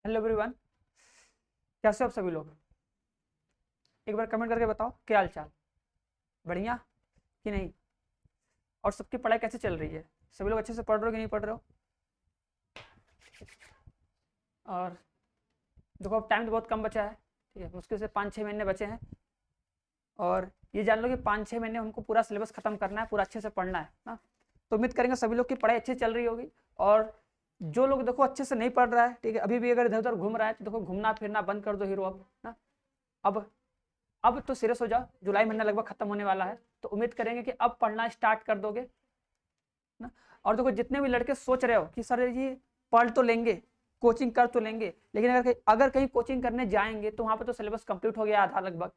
Hello everyone, कैसे हो आप सभी लोग। एक बार कमेंट करके बताओ क्या हाल चाल, बढ़िया कि नहीं। और सबकी पढ़ाई कैसे चल रही है, सभी लोग अच्छे से पढ़ रहे हो कि नहीं पढ़ रहे हो। और देखो अब टाइम तो बहुत कम बचा है, ठीक है, मुश्किल से 5-6 महीने बचे हैं। और ये जान लो कि 5-6 महीने हमको पूरा सिलेबस खत्म करना है, पूरा अच्छे से पढ़ना है ना। तो उम्मीद करेंगे सभी लोग की पढ़ाई अच्छी चल रही होगी। और जो लोग देखो अच्छे से नहीं पढ़ रहा है, ठीक है, अभी भी अगर इधर उधर घूम रहा है तो देखो घूमना फिरना बंद कर दो हीरो अब ना। अब तो सीरियस हो जाओ, जुलाई महीना लगभग खत्म होने वाला है, तो उम्मीद करेंगे कि अब पढ़ना स्टार्ट कर दोगे ना। और देखो जितने भी लड़के सोच रहे हो कि सर जी पढ़ तो लेंगे, कोचिंग कर तो लेंगे, लेकिन अगर कहीं कोचिंग करने जाएंगे तो वहां पर तो सिलेबस कंप्लीट हो गया आधा लगभग।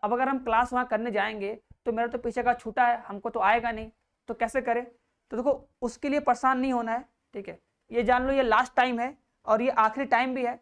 अब अगर हम क्लास वहां करने जाएंगे तो मेरा तो पीछे का छूटा है, हमको तो आएगा नहीं, तो कैसे करें। तो देखो उसके लिए परेशान नहीं होना है, ठीक है, ये जान लो ये लास्ट टाइम है और ये आखिरी टाइम भी है,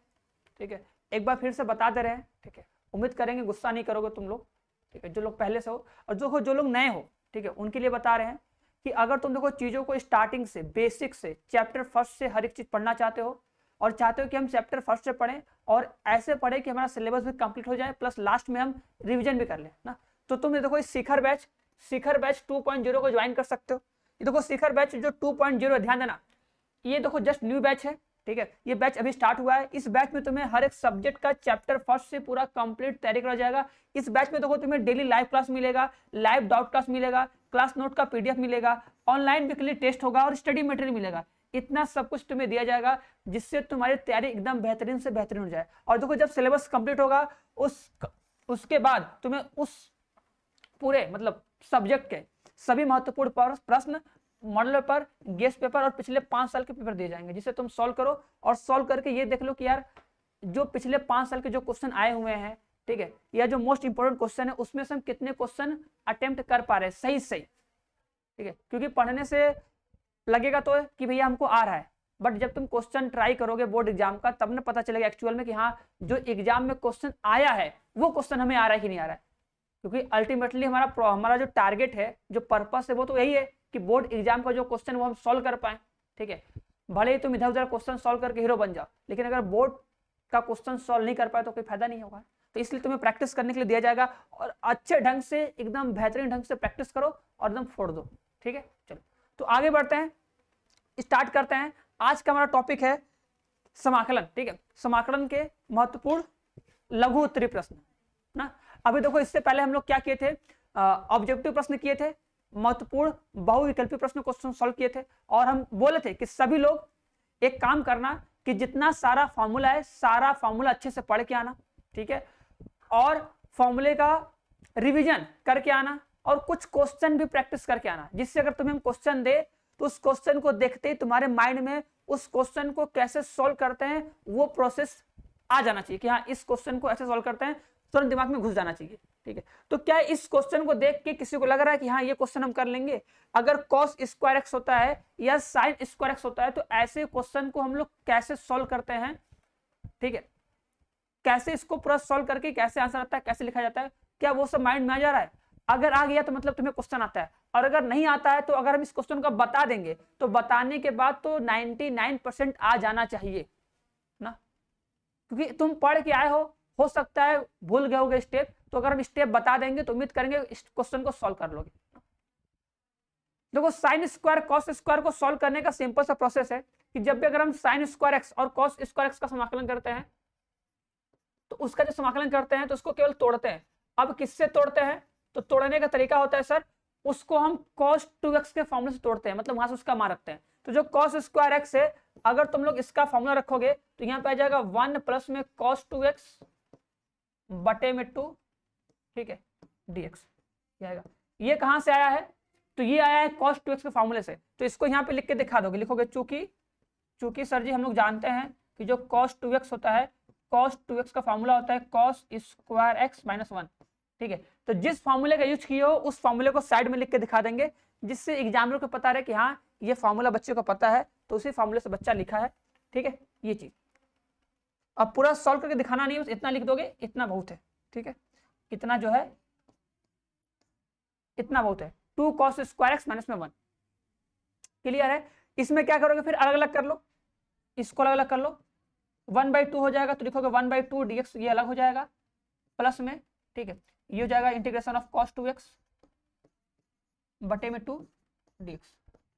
ठीक है। एक बार फिर से बता दे रहे हैं, ठीक है, उम्मीद करेंगे गुस्सा नहीं करोगे तुम लोग, ठीक है, जो लोग पहले से हो और जो लोग नए हो, ठीक है, उनके लिए बता रहे हैं कि अगर तुम देखो चीजों को स्टार्टिंग से बेसिक से चैप्टर फर्स्ट से हर एक चीज पढ़ना चाहते हो और चाहते हो कि हम चैप्टर फर्स्ट से पढ़ें और ऐसे पढ़े कि हमारा सिलेबस भी कंप्लीट हो जाए प्लस लास्ट में हम रिवीजन भी कर लें ना, तो तुम देखो इस शिखर बैच 2.0 को ज्वाइन कर सकते हो। ये देखो शिखर बैच जो 2.0 ध्यान देना, ये देखो जस्ट न्यू बैच है, ठीक है, ये बैच अभी स्टार्ट हुआ है। इस बैच में तुम्हें हर एक सब्जेक्ट का चैप्टर फर्स्ट से पूरा कंप्लीट तैयारी करा जाएगा। इस बैच में देखो तुम्हें डेली लाइव क्लास मिलेगा, लाइव डाउट क्लास मिलेगा, क्लास नोट का पीडीएफ मिलेगा, ऑनलाइन वीकली टेस्ट होगा और स्टडी मटेरियल मिलेगा। इतना सब कुछ तुम्हें दिया जाएगा जिससे तुम्हारी तैयारी एकदम बेहतरीन से बेहतरीन हो जाए। और देखो जब सिलेबस कंप्लीट होगा उसके बाद तुम्हें उस पूरे मतलब सब्जेक्ट के सभी महत्वपूर्ण प्रश्न मॉडल पेपर, गेस्ट पेपर और पिछले 5 साल के पेपर दिए जाएंगे, जिसे तुम सॉल्व करो और सॉल्व करके ये देख लो कि यार जो पिछले 5 साल के जो क्वेश्चन आए हुए हैं, ठीक है, या जो मोस्ट इंपोर्टेंट क्वेश्चन है उसमें से हम कितने क्वेश्चन अटेम्प्ट कर पा रहे हैं सही सही, ठीक है, क्योंकि पढ़ने से लगेगा तो कि भैया हमको आ रहा है, बट जब तुम क्वेश्चन ट्राई करोगे बोर्ड एग्जाम का तब ना पता चलेगा एक्चुअल में कि हाँ जो एग्जाम में क्वेश्चन आया है वो क्वेश्चन हमें आ रहा है कि नहीं आ रहा है। क्योंकि अल्टीमेटली हमारा जो टारगेट है, जो पर्पस है, वो तो यही है कि बोर्ड एग्जाम का जो क्वेश्चन वो हम सॉल्व कर पाए, ठीक है। भले ही तुम इधर उधर क्वेश्चन सॉल्व करके हीरो बन जाओ, लेकिन अगर बोर्ड का क्वेश्चन सॉल्व नहीं कर पाए तो कोई फायदा नहीं होगा। तो इसलिए तुम्हें प्रैक्टिस करने के लिए दिया जाएगा और अच्छे ढंग से एकदम बेहतरीन ढंग से प्रैक्टिस करो और एकदम फोड़ दो, ठीक है। चलो तो आगे बढ़ते हैं, स्टार्ट करते हैं। आज का हमारा टॉपिक है समाकलन, ठीक है, समाकलन के महत्वपूर्ण लघु उत्तरीय प्रश्न ना। अभी देखो इससे पहले हम लोग क्या किए थे, ऑब्जेक्टिव प्रश्न किए थे, महत्वपूर्ण बहुविकल्पी प्रश्न क्वेश्चन सॉल्व किए थे और हम बोले थे कि सभी लोग एक काम करना कि जितना सारा फॉर्मूला है सारा फॉर्मूला अच्छे से पढ़ के आना, ठीक है, और फॉर्मूले का रिवीजन करके आना और कुछ क्वेश्चन भी प्रैक्टिस करके आना, जिससे अगर तुम्हें हम क्वेश्चन दे तो उस क्वेश्चन को देखते ही तुम्हारे माइंड में उस क्वेश्चन को कैसे सॉल्व करते हैं वो प्रोसेस आ जाना चाहिए कि हाँ इस क्वेश्चन को ऐसे सॉल्व करते हैं, तुरंत दिमाग में घुस जाना चाहिए, ठीक है। तो क्या इस क्वेश्चन को देख के किसी को लग रहा है कि हाँ ये क्वेश्चन हम कर लेंगे। अगर cos स्क्वायर एक्स होता है या sin स्क्वायर एक्स होता है तो ऐसे क्वेश्चन को हम लोग कैसे सॉल्व करते हैं, ठीक है, कैसे इसको पूरा सॉल्व करके कैसे आंसर आता है, कैसे लिखा जाता है, क्या वो सब माइंड में आ जा रहा है। अगर आ गया तो मतलब तुम्हें क्वेश्चन आता है, और अगर नहीं आता है तो अगर हम इस क्वेश्चन को बता देंगे तो बताने के बाद तो 99% आ जाना चाहिए ना, क्योंकि तुम पढ़ के आए हो सकता है भूल गए होगे स्टेप, तो अगर हम स्टेप बता देंगे तो उम्मीद करेंगे इस क्वेश्चन को सॉल्व कर लोगे। देखो साइन स्क्वायर कॉस स्क्वायर को सॉल्व करने का सिंपल सा प्रोसेस है कि जब भी अगर हम साइन स्क्वायर एक्स और कॉस स्क्वायर एक्स का समाकलन करते हैं तो उसका जो समाकलन करते हैं तो उसको केवल तोड़ते हैं। अब किससे तोड़ते हैं, तो तोड़ने का तरीका होता है सर, उसको हम cos 2x के फॉर्मूले से तोड़ते हैं, मतलब वहां से उसका मान रखते हैं। तो जो cos स्क्वायर एक्स है अगर तुम लोग इसका फॉर्मूला रखोगे तो यहाँ पे आ जाएगा 1 प्लस में cos 2x बटे में 2, ठीक है, dx आएगा। ये कहां से आया है, तो ये आया है cos 2x के फॉर्मूले से, तो इसको यहाँ पे लिख के दिखा दोगे, लिखोगे चूंकि सर जी हम लोग जानते हैं कि जो cos 2x होता है, cos 2x का फॉर्मूला होता है cos स्क्वायर एक्स माइनस 1, ठीक है। तो जिस फॉर्मूले का यूज किए हो उस फॉर्मूले को साइड में लिख के दिखा देंगे, जिससे एग्जामिनर को पता रहे कि हाँ ये फॉर्मूला बच्चे को पता है, तो उसी फॉर्मूले से बच्चा लिखा है, ठीक है, ये चीज। अब पूरा सॉल्व करके दिखाना नहीं है, इतना लिख दोगे, इतना बहुत है, ठीक है, इतना जो है इतना बहुत है, 2 cos स्क्वायर एक्स माइनस में 1, क्लियर है। इसमें क्या करोगे फिर अलग अलग कर लो, इसको अलग अलग कर लो, 1/2 हो जाएगा तो लिखोगे 1/2 dx, ये अलग हो जाएगा प्लस में, ठीक है, ये हो जाएगा इंटीग्रेशन ऑफ cos 2x बटे में 2 dx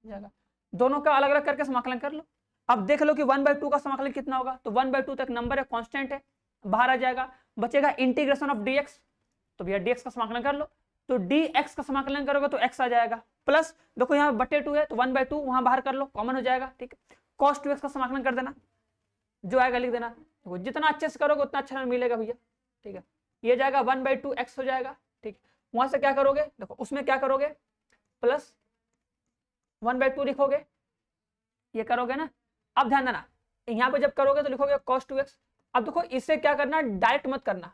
जाएगा। दोनों का अलग अलग करके समाकलन कर लो। अब देख लो कि 1/2 का समाकलन कितना होगा, तो 1/2 तक नंबर है, कांस्टेंट है, बाहर आ जाएगा, बचेगा इंटीग्रेशन ऑफ dx, तो भैया dx का समाकलन कर लो, तो dx का समाकलन करोगे तो x आ जाएगा, प्लस देखो यहाँ बटे 2 है तो 1/2 वहां बाहर कर लो, कॉमन हो जाएगा, ठीक है, cos 2x का समाकलन कर देना, जो आएगा लिख देना, देखो जितना अच्छे से करोगे उतना अच्छा मिलेगा भैया, ठीक है, ये जाएगा 1/2 x हो जाएगा, ठीक, वहां से क्या करोगे, देखो उसमें क्या करोगे, प्लस 1/2 लिखोगे, ये करोगे ना। अब ध्यान देना, यहाँ पे जब करोगे तो लिखोगे cos 2x। अब देखो इससे क्या करना, डायरेक्ट मत करना,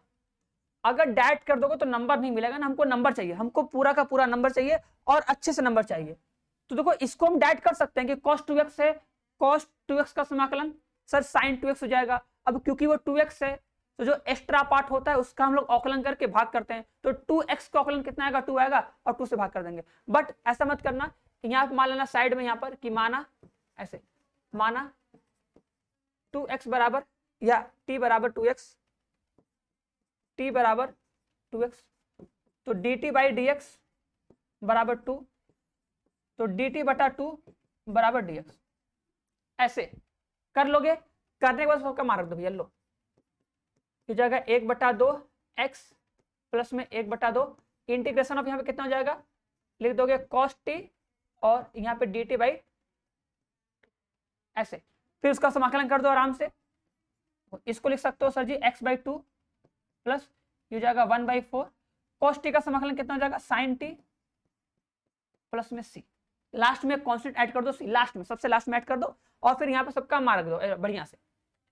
अगर डायरेक्ट कर दोगे तो नंबर नहीं मिलेगा ना, हमको नंबर चाहिए, हमको पूरा का पूरा नंबर चाहिए और अच्छे से नंबर चाहिए। तो देखो इसको हम डायरेक्ट कर सकते हैं कि cos 2x है, cos 2x का समाकलन सर sin 2x हो जाएगा। अब क्योंकि वो 2x है तो जो एक्स्ट्रा पार्ट होता है उसका हम लोग अवकलन करके भाग करते हैं, तो 2x का अवकलन कितना आएगा, 2 आएगा और 2 से भाग कर देंगे। बट ऐसा मत करना, यहाँ पे मान लेना साइड में यहाँ पर कि माना ऐसे, माना 2x बराबर या t बराबर 2x, t बराबर 2x, तो dt बाई dx बराबर 2, तो dt बटा 2 बराबर dx, ऐसे कर लोगे। करने के बाद सबका मान रख दो भैया, लो हो जाएगा 1/2 x प्लस में 1/2 इंटीग्रेशन ऑफ यहाँ पे कितना हो जाएगा, लिख दोगे cos t और यहाँ पे dt बाई, ऐसे फिर उसका समाकलन कर दो आराम से, इसको लिख सकते हो सर जी x/2 प्लस ये हो जाएगा 1/4, cos t का समाकलन कितना हो जाएगा, sin t प्लस में c, लास्ट में कांस्टेंट ऐड कर दो, c लास्ट में, सबसे लास्ट में ऐड कर दो, और फिर यहाँ पे सबका मान रख दो बढ़िया से,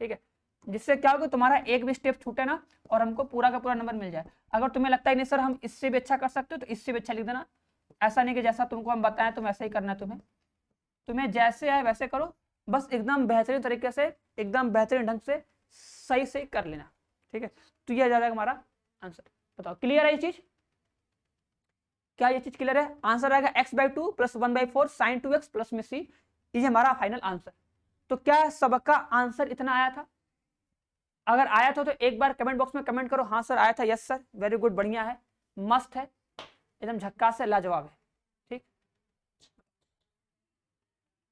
ठीक है, जिससे क्या होगा तुम्हारा एक भी स्टेप छूटे ना और हमको पूरा का पूरा नंबर मिल जाए। अगर तुम्हें लगता है नहीं सर हम इससे भी अच्छा कर सकते हो तो इससे भी अच्छा लिख देना, ऐसा नहीं कि जैसा तुमको हम बताएं तुम ऐसा ही करना है, तुम्हें जैसे है वैसे करो, बस एकदम बेहतरीन तरीके से, एकदम बेहतरीन ढंग से सही सही कर लेना, ठीक है। तो ये आ जाएगा हमारा आंसर। बताओ क्लियर है ये चीज, क्या ये चीज क्लियर है? आंसर आएगा x/2 plus 1/4 sin 2x plus में c, ये हमारा फाइनल आंसर। तो क्या सबका आंसर इतना आया था? अगर आया था तो एक बार कमेंट बॉक्स में कमेंट करो, हाँ सर आया था, यस सर, वेरी गुड, बढ़िया है, मस्त है, एकदम झक्कास है, लाजवाब है, ठीक,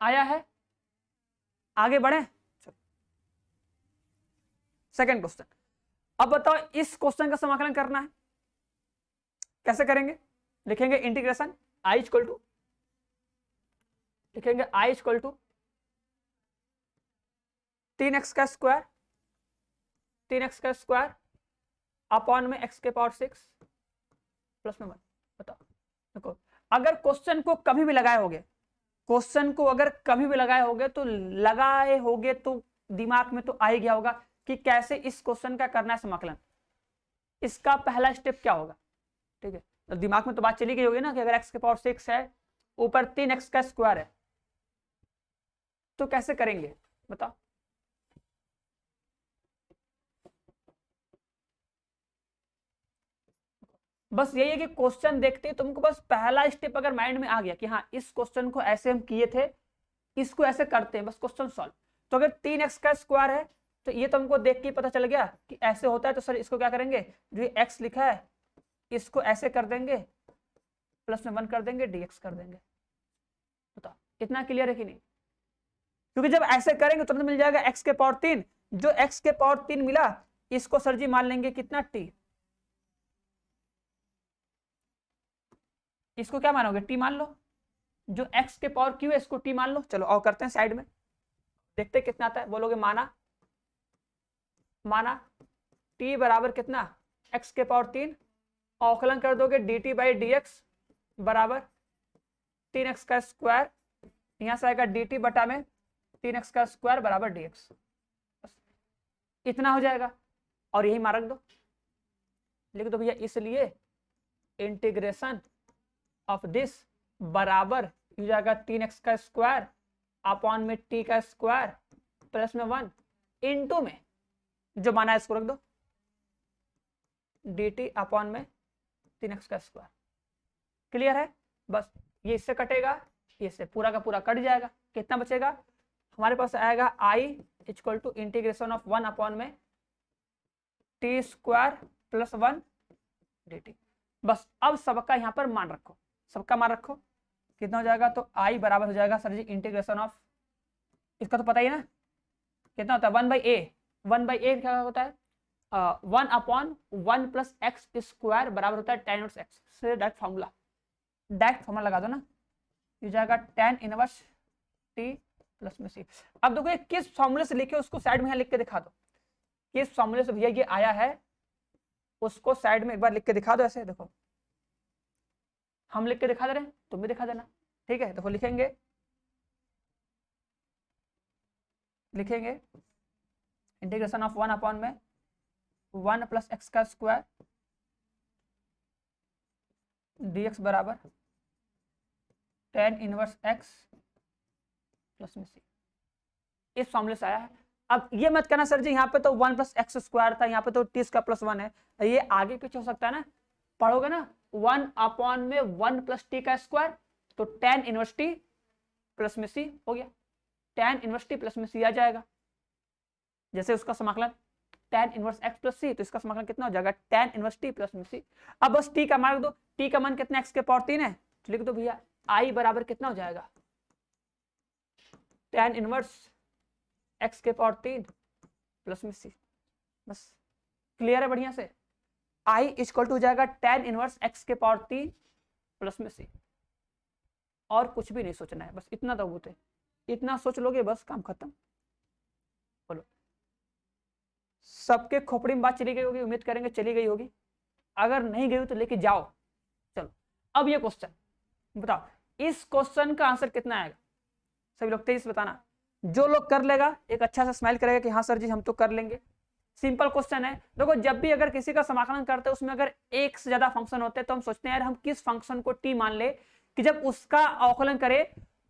आया है। आगे बढ़े, सेकंड क्वेश्चन। अब बताओ इस क्वेश्चन का समाकलन करना है, कैसे करेंगे? लिखेंगे इंटीग्रेशन i इक्वल टू, लिखेंगे i इक्वल टू 3x का स्क्वायर, 3x का स्क्वायर अपॉन में x के पावर 6 प्लस में 1। बताओ देखो, अगर क्वेश्चन को कभी भी लगाए होगे, क्वेश्चन को अगर कभी भी लगाए होगे तो लगाए होगे तो दिमाग में तो आ ही गया होगा कि कैसे इस क्वेश्चन का करना है समाकलन, इसका पहला स्टेप क्या होगा, ठीक है। तो दिमाग में तो बात चली गई होगी ना कि अगर x के पावर 6 है, ऊपर 3x का स्क्वायर है, तो कैसे करेंगे बताओ। बस यही है कि क्वेश्चन देखते तुमको बस पहला स्टेप अगर माइंड में आ गया कि हाँ इस क्वेश्चन को ऐसे हम किए थे, इसको ऐसे करते हैं, बस क्वेश्चन सॉल्व। तो अगर 3x का स्क्वायर है तो ये तुमको देख के पता चल गया कि ऐसे होता है, तो सर इसको क्या करेंगे, जो x लिखा है इसको ऐसे कर देंगे, प्लस में 1 कर देंगे, dx कर देंगे। बताओ इतना क्लियर है कि नहीं? क्योंकि जब ऐसे करेंगे तुरंत मिल जाएगा x के पावर 3, जो x के पावर 3 मिला इसको सर जी मान लेंगे कितना t, इसको क्या मानोगे t मान लो, जो x के पावर q है इसको t मान लो। चलो और करते हैं साइड में, देखते कितना आता है। बोलोगे माना t बराबर कितना, x के पावर 3, अवकलन कर दोगे dt बाई dx बराबर 3x का स्क्वायर, यहां से आएगा dt बटा में 3x का स्क्वायर बराबर dx, इतना हो जाएगा और यही मान रख दो, लिख दो भैया। इसलिए इंटीग्रेशन ऑफ दिस बराबर हो जाएगा 3x का स्क्वायर अपॉन में t का स्क्वायर प्लस में 1 इनटू में जो माना है इसको रख दो, dt अपॉन में 3x का स्क्वायर। क्लियर है? बस ये इससे कटेगा, ये इससे पूरा का पूरा कट जाएगा, कितना बचेगा हमारे पास आएगा i equal to integration of 1 upon में टी स्क्वायर प्लस 1 dt। बस अब सबका यहाँ पर मान रखो, सबका मान रखो, कितना हो जाएगा, तो आई बराबर हो जाएगा सर जी इंटीग्रेशन ऑफ, इसका तो पता ही है ना कितना होता है, 1/a, 1/a क्या होता है 1 अपॉन 1 प्लस एक्स स्क्वायर बराबर होता है tan इनवर्स x से डायरेक्ट फॉर्मूला लगा दो ना, ये जाएगा tan इनवर्स t प्लस में c। अब देखो ये किस फॉर्मूले से लिखे उसको साइड में यहाँ लिख के दिखा दो, किस फॉर्मूले से भैया ये आया है उसको साइड में एक बार लिख के दिखा दो, ऐसे देखो हम लिख के दिखा दे रहे हैं, तुम भी दिखा देना, ठीक है। देखो लिखेंगे इंटीग्रेशन ऑफ 1 अपॉन में 1 प्लस एक्स का स्क्वायर dx बराबर tan इनवर्स x प्लस में c, इस फॉर्मूले से आया है। अब ये मत कहना सर जी यहाँ पे तो 1 प्लस एक्स स्क्वायर था, यहाँ पे तो t का प्लस 1 है, ये आगे पीछे हो सकता है ना, पढ़ोगे ना 1 अपॉन में 1 प्लस टी का स्क्वायर, तो tan इनवर्स t प्लस में c हो गया, tan इनवर्स t प्लस में c आ जाएगा। जैसे उसका समाकलन tan inverse x plus c, तो इसका समाकलन कितना हो जाएगा tan इनवर्स t प्लस में c। अब बस t का मान दो, t का मान कितना x के पावर 3 है, तो लिख दो भैया i बराबर कितना हो जाएगा tan इनवर्स x के पावर 3 प्लस में c। बस क्लियर है बढ़िया से, i इक्वल टू हो जाएगा tan इनवर्स x के पावर 3 प्लस में c, और कुछ भी नहीं सोचना है, बस इतना तो होते, इतना सोच लोगे बस काम खत्म। बोलो सबके खोपड़ी में बात चली गई होगी, उम्मीद करेंगे चली गई होगी, अगर नहीं गई तो लेके जाओ। चलो अब ये क्वेश्चन बताओ, इस क्वेश्चन का आंसर कितना आएगा, सभी लोग तेजी से बताना, जो लोग कर लेगा एक अच्छा सा स्माइल करेगा कि हाँ सर जी हम तो कर लेंगे। सिंपल क्वेश्चन है, देखो जब भी अगर किसी का समाकलन करते हैं उसमें अगर एक से ज्यादा फंक्शन होते हैं तो हम सोचते हैं यार हम किस फंक्शन को टी मान ले कि जब उसका अवकलन करे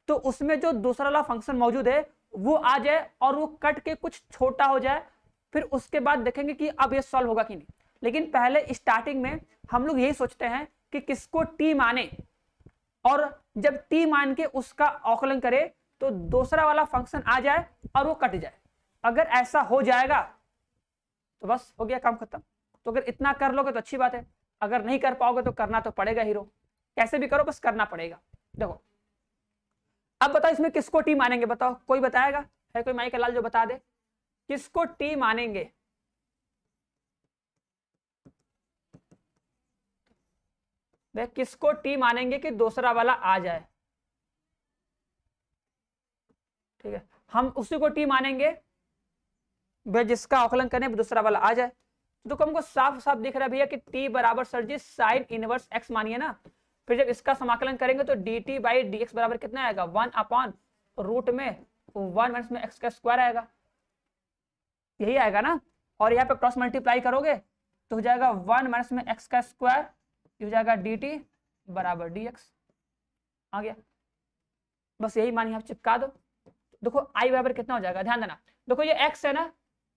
तो उसमें जो दूसरा वाला फंक्शन मौजूद है वो आ जाए और वो कट के कुछ छोटा हो जाए, फिर उसके बाद देखेंगे कि अब ये सॉल्व होगा कि नहीं। लेकिन पहले स्टार्टिंग में हम लोग यही सोचते हैं कि किसको टी माने, और जब टी मान के उसका अवकलन करे तो दूसरा वाला फंक्शन आ जाए और वो कट जाए। अगर ऐसा हो जाएगा तो बस हो गया काम खत्म। तो अगर इतना कर लोगे तो अच्छी बात है, अगर नहीं कर पाओगे तो करना तो पड़ेगा हीरो, कैसे भी करो बस करना पड़ेगा। देखो अब बताओ इसमें किसको टी मानेंगे, बताओ कोई बताएगा, है कोई माई का लाल जो बता दे किसको टी मानेंगे। देख किसको टी मानेंगे कि दूसरा वाला आ जाए, ठीक है हम उसी को टी मानेंगे भाई जिसका अवकलन करने दूसरा वाला आ जाए। तो हमको साफ साफ दिख रहा है भैया कि टी बराबर सर जी साइन इनवर्स एक्स मानिए ना, फिर जब इसका समाकलन करेंगे तो D T by D x बराबर कितना आएगा 1 अपॉन रूट में 1 माइनस में एक्स का स्क्वायर आएगा, यही आएगा ना। और यहाँ पे क्रॉस मल्टीप्लाई करोगे तो हो जाएगा 1 माइनस में एक्स का स्क्वायर, ये हो जाएगा डी टी बराबर डी एक्स, आ गया। बस यही मान यहाँ चिपका दो। देखो आई बराबर कितना हो जाएगा, ध्यान देना, देखो ये एक्स है ना,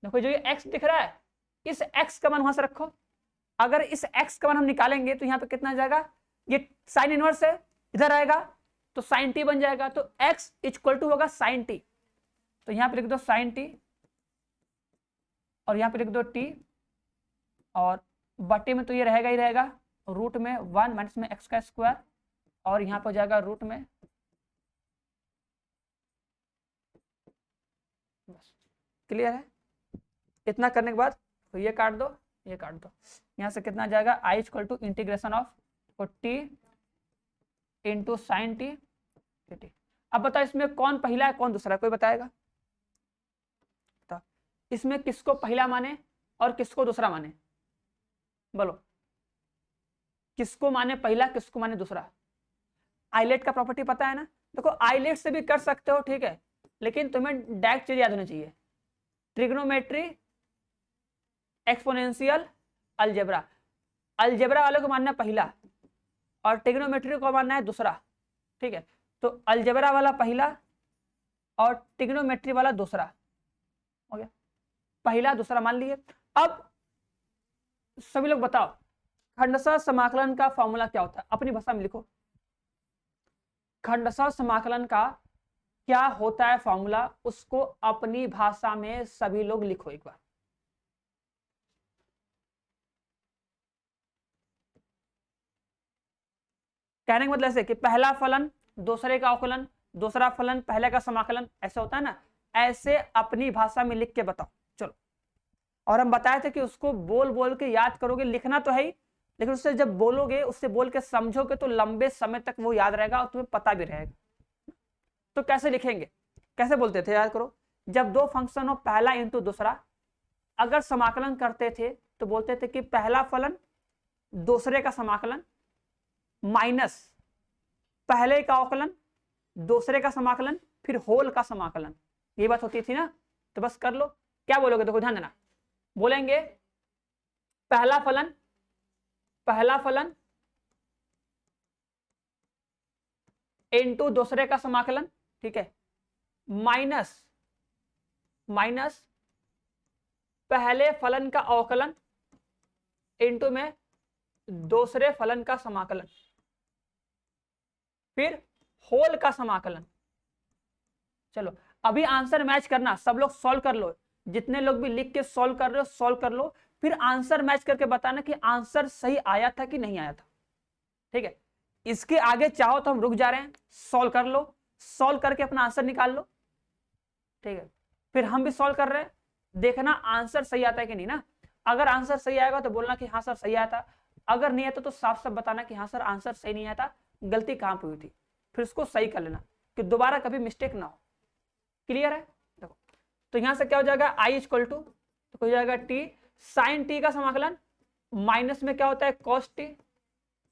देखो जो ये एक्स दिख रहा है इस एक्स का मान वहां से रखो, अगर इस एक्स का मान हम निकालेंगे तो यहाँ पे कितना आ जाएगा, ये साइन इनवर्स है इधर आएगा तो साइन टी बन जाएगा, तो एक्स इक्वल टू होगा साइन टी, तो यहाँ पे लिख दो साइन टी और यहाँ पे लिख दो टी, और बटे में तो ये रहेगा ही रहेगा रूट में 1 माइनस में एक्स का स्क्वायर, और यहाँ पर जाएगा रूट में, बस क्लियर है। इतना करने के बाद तो ये काट दो, ये काट दो, यहाँ से कितना जाएगा I equal to integration of t into sine t t. अब बताओ इसमें कौन पहला है कौन दूसरा है, कोई बताएगा, तो इसमें किसको पहला माने और किसको दूसरा माने, बोलो किसको माने पहला किसको माने दूसरा। आइलेट का प्रॉपर्टी पता है ना, देखो आइलेट से भी कर सकते हो ठीक है, लेकिन तुम्हें डायरेक्ट चीज याद होनी चाहिए, ट्रिग्नोमेट्री एक्सपोनेंशियल अलजेब्रा, अलजेब्रा वाले को मानना पहला और ट्रिग्नोमेट्री को मानना है दूसरा, ठीक है। तो अलजेब्रा वाला पहला और ट्रिग्नोमेट्री वाला दूसरा, हो गया पहला दूसरा मान लिए। अब सभी लोग बताओ खंडशः समाकलन का फॉर्मूला क्या होता है, अपनी भाषा में लिखो, खंडशः समाकलन का क्या होता है फॉर्मूला, उसको अपनी भाषा में सभी लोग लिखो एक बार। कहने का मतलब ऐसे कि पहला फलन दूसरे का अवकलन, दूसरा फलन पहले का समाकलन, ऐसा होता है ना, ऐसे अपनी भाषा में लिख के बताओ। चलो, और हम बताए थे कि उसको बोल बोल के याद करोगे, लिखना तो है ही, लेकिन उससे जब बोलोगे, उससे बोल के समझोगे तो लंबे समय तक वो याद रहेगा और तुम्हें पता भी रहेगा। तो कैसे लिखेंगे, कैसे बोलते थे, याद करो। जब दो फंक्शन हो, पहला इंटू दूसरा, अगर समाकलन करते थे तो बोलते थे कि पहला फलन दूसरे का समाकलन माइनस पहले का अवकलन, दूसरे का समाकलन, फिर होल का समाकलन। ये बात होती थी ना, तो बस कर लो। क्या बोलोगे, देखो ध्यान देना, बोलेंगे पहला फलन इनटू दूसरे का समाकलन, ठीक है, माइनस पहले फलन का अवकलन इनटू में दूसरे फलन का समाकलन, फिर होल का समाकलन। चलो, अभी आंसर मैच करना, सब लोग सॉल्व कर लो, जितने लोग भी लिख के सॉल्व कर रहे हो सॉल्व कर लो, फिर आंसर मैच करके बताना कि आंसर सही आया था कि नहीं आया था। ठीक है, इसके आगे चाहो तो हम रुक जा रहे हैं, सॉल्व कर लो, सॉल्व करके अपना आंसर निकाल लो। ठीक है, फिर हम भी सॉल्व कर रहे हैं, देखना आंसर सही आता है कि नहीं ना। अगर आंसर सही आएगा तो बोलना कि हाँ सर सही आया था, अगर नहीं आता तो साफ साफ बताना कि हाँ सर आंसर सही नहीं आया था, गलती कहां पे हुई थी, फिर उसको सही कर लेना कि दोबारा कभी मिस्टेक ना हो। क्लियर है, देखो तो यहां से क्या हो जाएगा, आई इक्वल टू तो हो जाएगा टी साइन टी का समाकलन, माइनस में क्या होता है कॉस टी,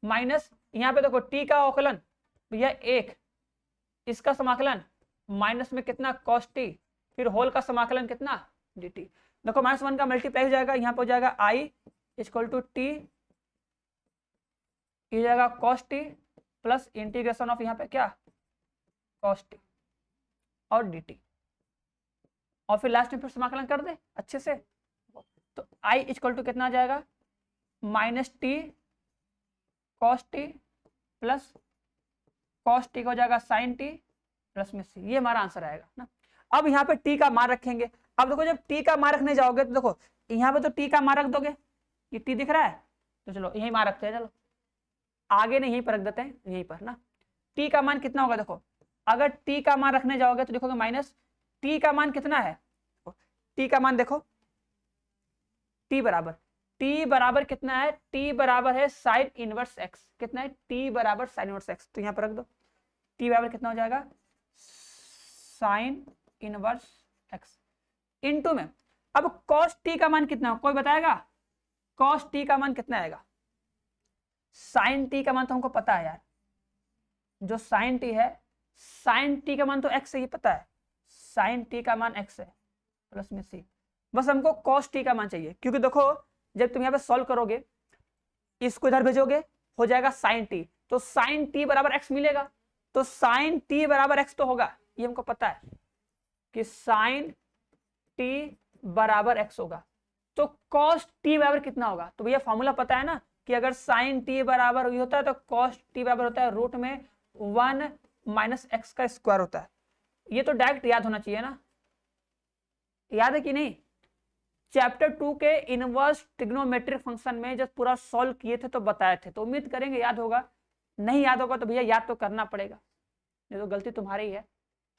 माइनस यहां पे देखो टी का अवकलन भैया एक, इसका समाकलन माइनस में कितना कॉस टी, फिर होल का समाकलन कितना डी टी। देखो -1 का मल्टीप्लाई हो जाएगा, यहाँ पे हो जाएगा आई इक्वल टू टी, ये जाएगा cos T plus integration of यहाँ पे क्या कॉस टी और डी टी, और फिर लास्ट में फिर समाकलन कर दे अच्छे से। तो आई इक्वल टू कितना आ जाएगा, minus T cos T plus cos T का हो जाएगा साइन टी प्लस में सी, ये हमारा आंसर आएगा ना। अब यहाँ पे टी का मान रखेंगे। अब देखो जब टी का मान रखने जाओगे तो देखो यहाँ पे तो टी का मान रख दोगे, ये टी दिख रहा है, तो चलो यही मान रखते हैं, चलो आगे नहीं यहीं पर रख देते हैं, यहीं पर ना। टी का मान कितना होगा, देखो अगर टी का मान रखने जाओगे तो देखोगे माइनस टी का मान कितना है, टी का टी देखो टी बराबर कितना है, टी बराबर है साइन इनवर्स एक्स, कितना है टी बराबर साइन इनवर्स एक्स, तो यहाँ पर रख दो टी बराबर कितना हो जाएगा साइन इनवर्स एक्स इनटू में। अब कॉस टी का मान कितना, कोई बताएगा कॉस टी का मान कितना आएगा, साइन टी का मान तो हमको पता है यार, जो साइन टी है साइन टी का मान तो एक्स है, ये पता है साइन टी का मान एक्स है प्लस में सी, बस हमको कॉस टी का मान चाहिए, क्योंकि देखो जब तुम यहाँ पे सॉल्व करोगे इसको इधर भेजोगे हो जाएगा साइन टी, तो साइन टी बराबर एक्स मिलेगा, तो साइन टी बराबर एक्स तो होगा, ये हमको पता है कि साइन टी बराबर एक्स होगा, तो कॉस टी बराबर कितना होगा, तो भैया फॉर्मूला पता है ना कि अगर साइन टी बराबर ये होता है तो कॉस टी बराबर होता है रूट में 1 माइनस एक्स का स्क्वायर होता है, ये तो डायरेक्ट याद होना चाहिए ना, याद है कि नहीं। चैप्टर 2 के इनवर्स ट्रिग्नोमेट्रिक फंक्शन में जब पूरा सॉल्व किए थे तो बताए थे, तो उम्मीद करेंगे याद होगा, नहीं याद होगा तो भैया याद तो करना पड़ेगा, नहीं तो गलती तुम्हारी है,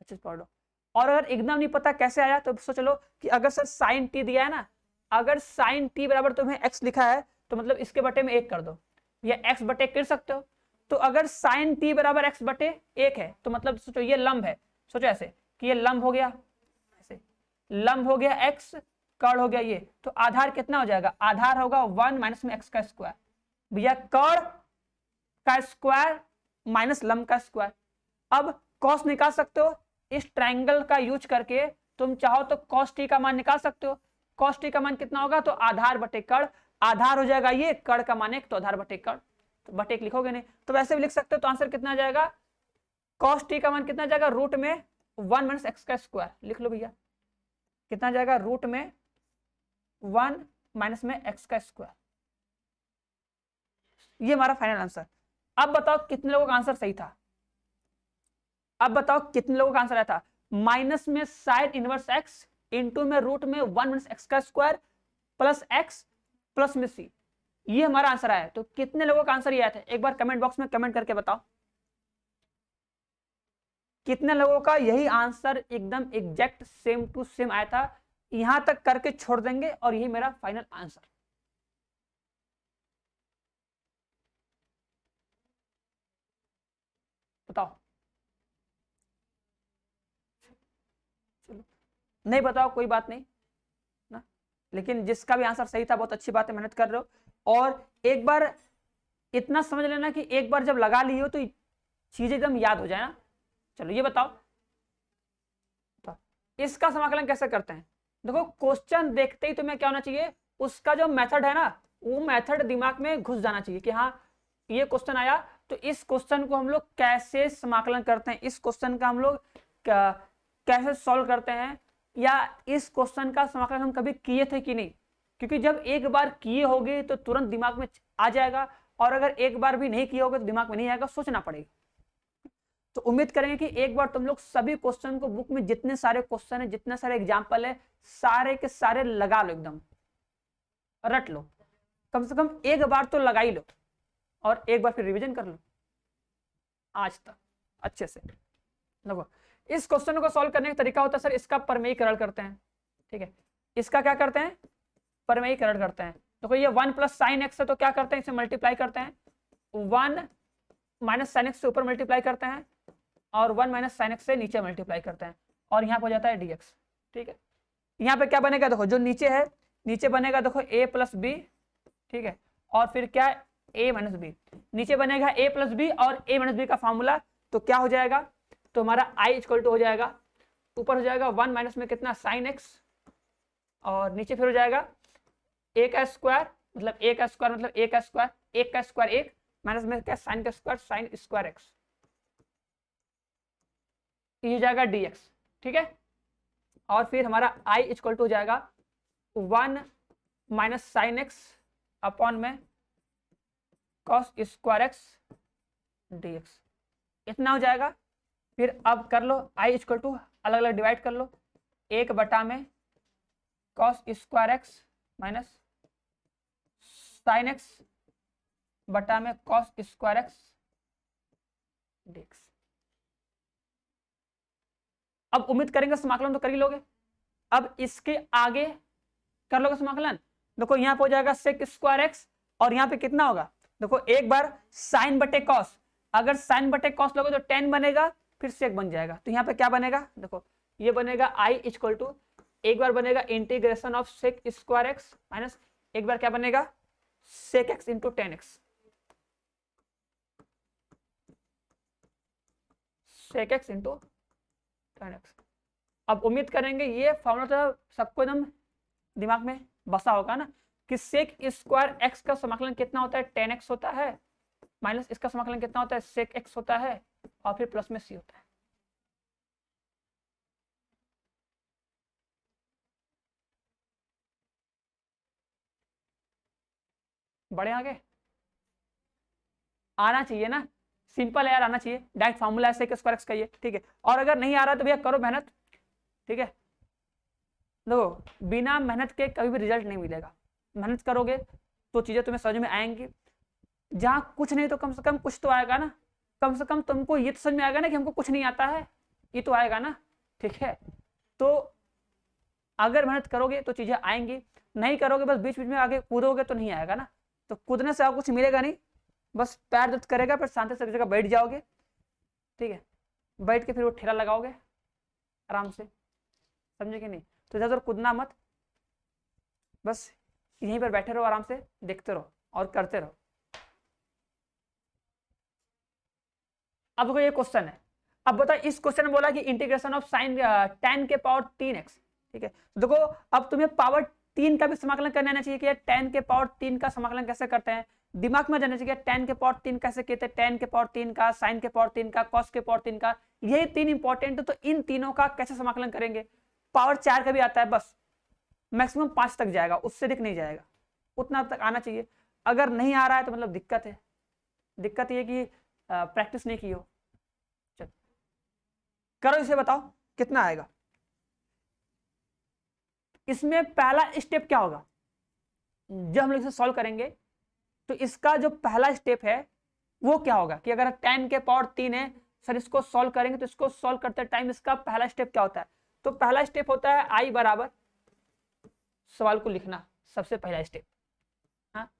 अच्छे से पढ़ लो। और अगर एकदम नहीं पता कैसे आया तो सोच लो कि अगर सर साइन टी दिया है ना, अगर साइन टी बराबर तुम्हें एक्स लिखा है तो मतलब इसके बटे में 1 कर दो, या एक्स बटे कर सकते हो, तो अगर साइन टी बराबर एक्स बटे 1 है तो मतलब सोचो ये लंब है, सोचो ऐसे कि ये लंब हो गया, ऐसे लंब हो गया एक्स, कर्ण हो गया ये, तो आधार कितना हो जाएगा, आधार होगा 1 माइनस में एक्स का स्क्वायर, भैया कर्ण का स्क्वायर माइनस लंब का स्क्वायर। अब कॉस निकाल सकते हो, इस ट्रायंगल का यूज करके तुम चाहो तो कॉस टी का मान निकाल सकते हो, कॉस टी का मान कितना होगा, तो आधार बटे कर्ण, आधार हो जाएगा ये, कर्ण का मान 1 तो आधार बटे कर्ण, तो बटे 1 लिखोगे नहीं तो वैसे भी लिख सकते हो, तो आंसर कितना आ जाएगा, कॉस टी का मान कितना आ जाएगा रूट में 1 माइनस एक्स का स्क्वायर, लिख लो भैया कितना आ जाएगा रूट में 1 माइनस में एक्स का स्क्वायर, ये हमारा फाइनल आंसर। अब बताओ कितने लोगों का आंसर सही था, अब बताओ कितने लोगों का आंसर आया था? माइनस में साइन इनवर्स एक्स, इंटू में रूट में 1 माइनस एक्स का स्क्वायर प्लस एक्स प्लस में सी, ये हमारा आंसर आया। तो कितने लोगों का आंसर ये आया था? एक बार कमेंट बॉक्स में कमेंट करके बताओ कितने लोगों का यही आंसर एकदम एग्जैक्ट सेम टू सेम आया था। यहां तक करके छोड़ देंगे और यही मेरा फाइनल आंसर। बताओ। चलो, नहीं बताओ कोई बात नहीं ना, लेकिन जिसका भी आंसर सही था बहुत अच्छी बात है, मेहनत कर रहे हो। और एक बार इतना समझ लेना कि एक बार जब लगा ली हो तो चीज एकदम याद हो जाए ना। चलो ये बताओ, तो इसका समाकलन कैसे करते हैं? देखो क्वेश्चन देखते ही तुम्हें क्या होना चाहिए, उसका जो मेथड है ना वो मेथड दिमाग में घुस जाना चाहिए कि हाँ ये क्वेश्चन आया तो इस क्वेश्चन को हम लोग कैसे समाकलन करते हैं, इस क्वेश्चन का हम लोग कैसे सॉल्व करते हैं, या इस क्वेश्चन का समाकलन हम कभी किए थे कि नहीं। क्योंकि जब एक बार किए होगे तो तुरंत दिमाग में आ जाएगा, और अगर एक बार भी नहीं किए होगे तो दिमाग में नहीं आएगा, सोचना पड़ेगा। तो उम्मीद करेंगे कि एक बार तुम लोग सभी क्वेश्चन को, बुक में जितने सारे क्वेश्चन है, जितने सारे एग्जाम्पल है, सारे के सारे लगा लो, एकदम रट लो, कम से कम एक बार तो लगा ही लो, और एक बार फिर रिवीजन कर लो आज तक अच्छे से। देखो इस क्वेश्चन को सॉल्व करने का तरीका होता है सर, इसका परमेयीकरण करते हैं। ठीक है, इसका क्या करते हैं? परमेयीकरण करते हैं। देखो ये 1 प्लस साइन एक्स है तो क्या करते हैं, इसे मल्टीप्लाई करते हैं, 1 माइनस साइन एक्स से ऊपर मल्टीप्लाई करते हैं, और 1 माइनस साइन एक्स से नीचे मल्टीप्लाई करते हैं, और यहाँ पर हो जाता है dx। ठीक है, यहाँ पे क्या बनेगा? देखो जो नीचे है, नीचे बनेगा देखो a प्लस बी, ठीक है, और फिर क्या a माइनस बी, नीचे बनेगा a प्लस बी और a माइनस बी का फॉर्मूला, तो क्या हो जाएगा? तो हमारा i इक्वल टू हो जाएगा, ऊपर हो जाएगा 1 माइनस में कितना साइन एक्स, और नीचे फिर हो जाएगा a का स्क्वायर, मतलब a का स्क्वायर मतलब a का स्क्वायर, एक का स्क्वायर एक, माइनस में क्या साइन का स्क्वायर साइन स्क्वायर एक्स, ये हो जाएगा dx। ठीक है, और फिर हमारा i इक्वल टू हो जाएगा 1 माइनस साइन एक्स अपॉन में कॉस स्क्वायर एक्स dx, इतना हो जाएगा। फिर अब कर लो i इक्वल टू अलग अलग डिवाइड कर लो, 1 बटा में cos square x minus sine x बटा में कॉस स्क्वायर एक्स dx। अब उम्मीद करेंगे समाकलन तो कर ही लोगे, अब इसके आगे कर लोगे समाकलन। देखो यहाँ पे हो जाएगा सेक स्क्वायर एक्स, और यहाँ पे कितना होगा? देखो एक बार साइन बटे कॉस, अगर साइन बटे कॉस लोगे तो टेन बनेगा, फिर सेक बन जाएगा, तो यहाँ पे क्या बनेगा? देखो ये बनेगा i इक्वल टू, एक बार बनेगा integration of sec square x minus एक बार क्या बनेगा sec x into tan x, sec x into tan x. अब उम्मीद करेंगे ये फॉर्मूला तो सबको एकदम दिमाग में बसा होगा ना कि सेक स्क्वायर एक्स का समाकलन कितना होता है? टेन एक्स होता है, माइनस इसका समाकलन कितना होता है? सेक एक्स होता है, और फिर प्लस में सी होता है। बड़े आगे आना चाहिए ना, सिंपल है यार, आना चाहिए, डायरेक्ट फॉर्मूला है सेक स्क्वायर एक्स का ये। ठीक है, और अगर नहीं आ रहा तो भैया करो मेहनत। ठीक है, देखो बिना मेहनत के कभी भी रिजल्ट नहीं मिलेगा, मेहनत करोगे तो चीजें तुम्हें समझ में आएंगी। जहां कुछ नहीं तो कम से कम कुछ तो आएगा ना, कम से कम तुमको ये तो समझ में आएगा ना कि हमको कुछ नहीं आता है, ये तो आएगा ना। ठीक है, तो अगर मेहनत करोगे तो चीजें आएंगी, नहीं करोगे बस बीच बीच में आगे कूदोगे तो नहीं आएगा ना। तो कूदने से कुछ मिलेगा नहीं, बस पैर दर्द करेगा, फिर शांति से जगह बैठ जाओगे। ठीक है, बैठ के फिर वो ठेला लगाओगे आराम से, समझे कि नहीं? तो इधर कूदना मत, बस यहीं पर बैठे रहो, आराम से देखते रहो और करते रहो। अब देखो ये क्वेश्चन है, अब बताओ इस क्वेश्चन में बोला कि इंटीग्रेशन ऑफ साइन टेन के पावर 3x। ठीक है, तो देखो अब तुम्हें पावर 3 का भी समाकलन करना आना चाहिए कि टेन के पावर 3 का समाकलन कैसे करते हैं, दिमाग में जाना चाहिए टेन के पावर 3 कैसे कहते हैं, टेन के पावर 3 का, साइन के पावर 3 का, कॉस के पावर 3 का, यही तीन इंपॉर्टेंट है। तो इन तीनों का कैसे समाकलन करेंगे? पावर 4 का भी आता है, बस मैक्सिमम 5 तक जाएगा, उससे अधिक नहीं जाएगा, उतना तक आना चाहिए। अगर नहीं आ रहा है तो मतलब दिक्कत है, दिक्कत ये कि प्रैक्टिस नहीं की हो। करो इसे, बताओ कितना आएगा। इसमें पहला स्टेप क्या होगा, जब हम लोग इसे सॉल्व करेंगे तो इसका जो पहला स्टेप है वो क्या होगा कि अगर 10 के पावर 3 है सर, इसको सॉल्व करेंगे तो इसको सॉल्व करते टाइम इसका पहला स्टेप क्या होता है, तो पहला स्टेप होता है आई बराबर सवाल को लिखना, सबसे पहला स्टेप। हाँ,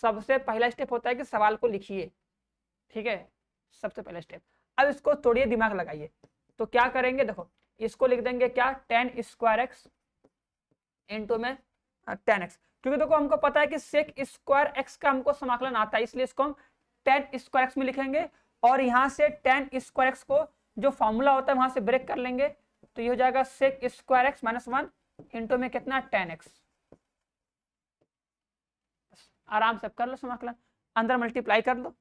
सबसे पहला स्टेप होता है कि सवाल को लिखिए, ठीक है, सबसे पहला स्टेप। अब इसको तोड़िए, दिमाग लगाइए, तो क्या करेंगे, देखो इसको लिख देंगे क्या, 10 स्क्वायर एक्स इंटू में 10x, क्योंकि देखो हमको पता है कि सेक स्क्वायर एक्स का हमको समाकलन आता है, इसलिए इसको हम 10 स्क्वायर एक्स में लिखेंगे, और यहां से 10 स्क्वायर एक्स को जो फॉर्मूला होता है वहां से ब्रेक कर लेंगे, तो ये हो जाएगा sec square x minus 1 into में कितना 10x। आराम से कर लो समाकलन, अंदर मल्टीप्लाई कर लो,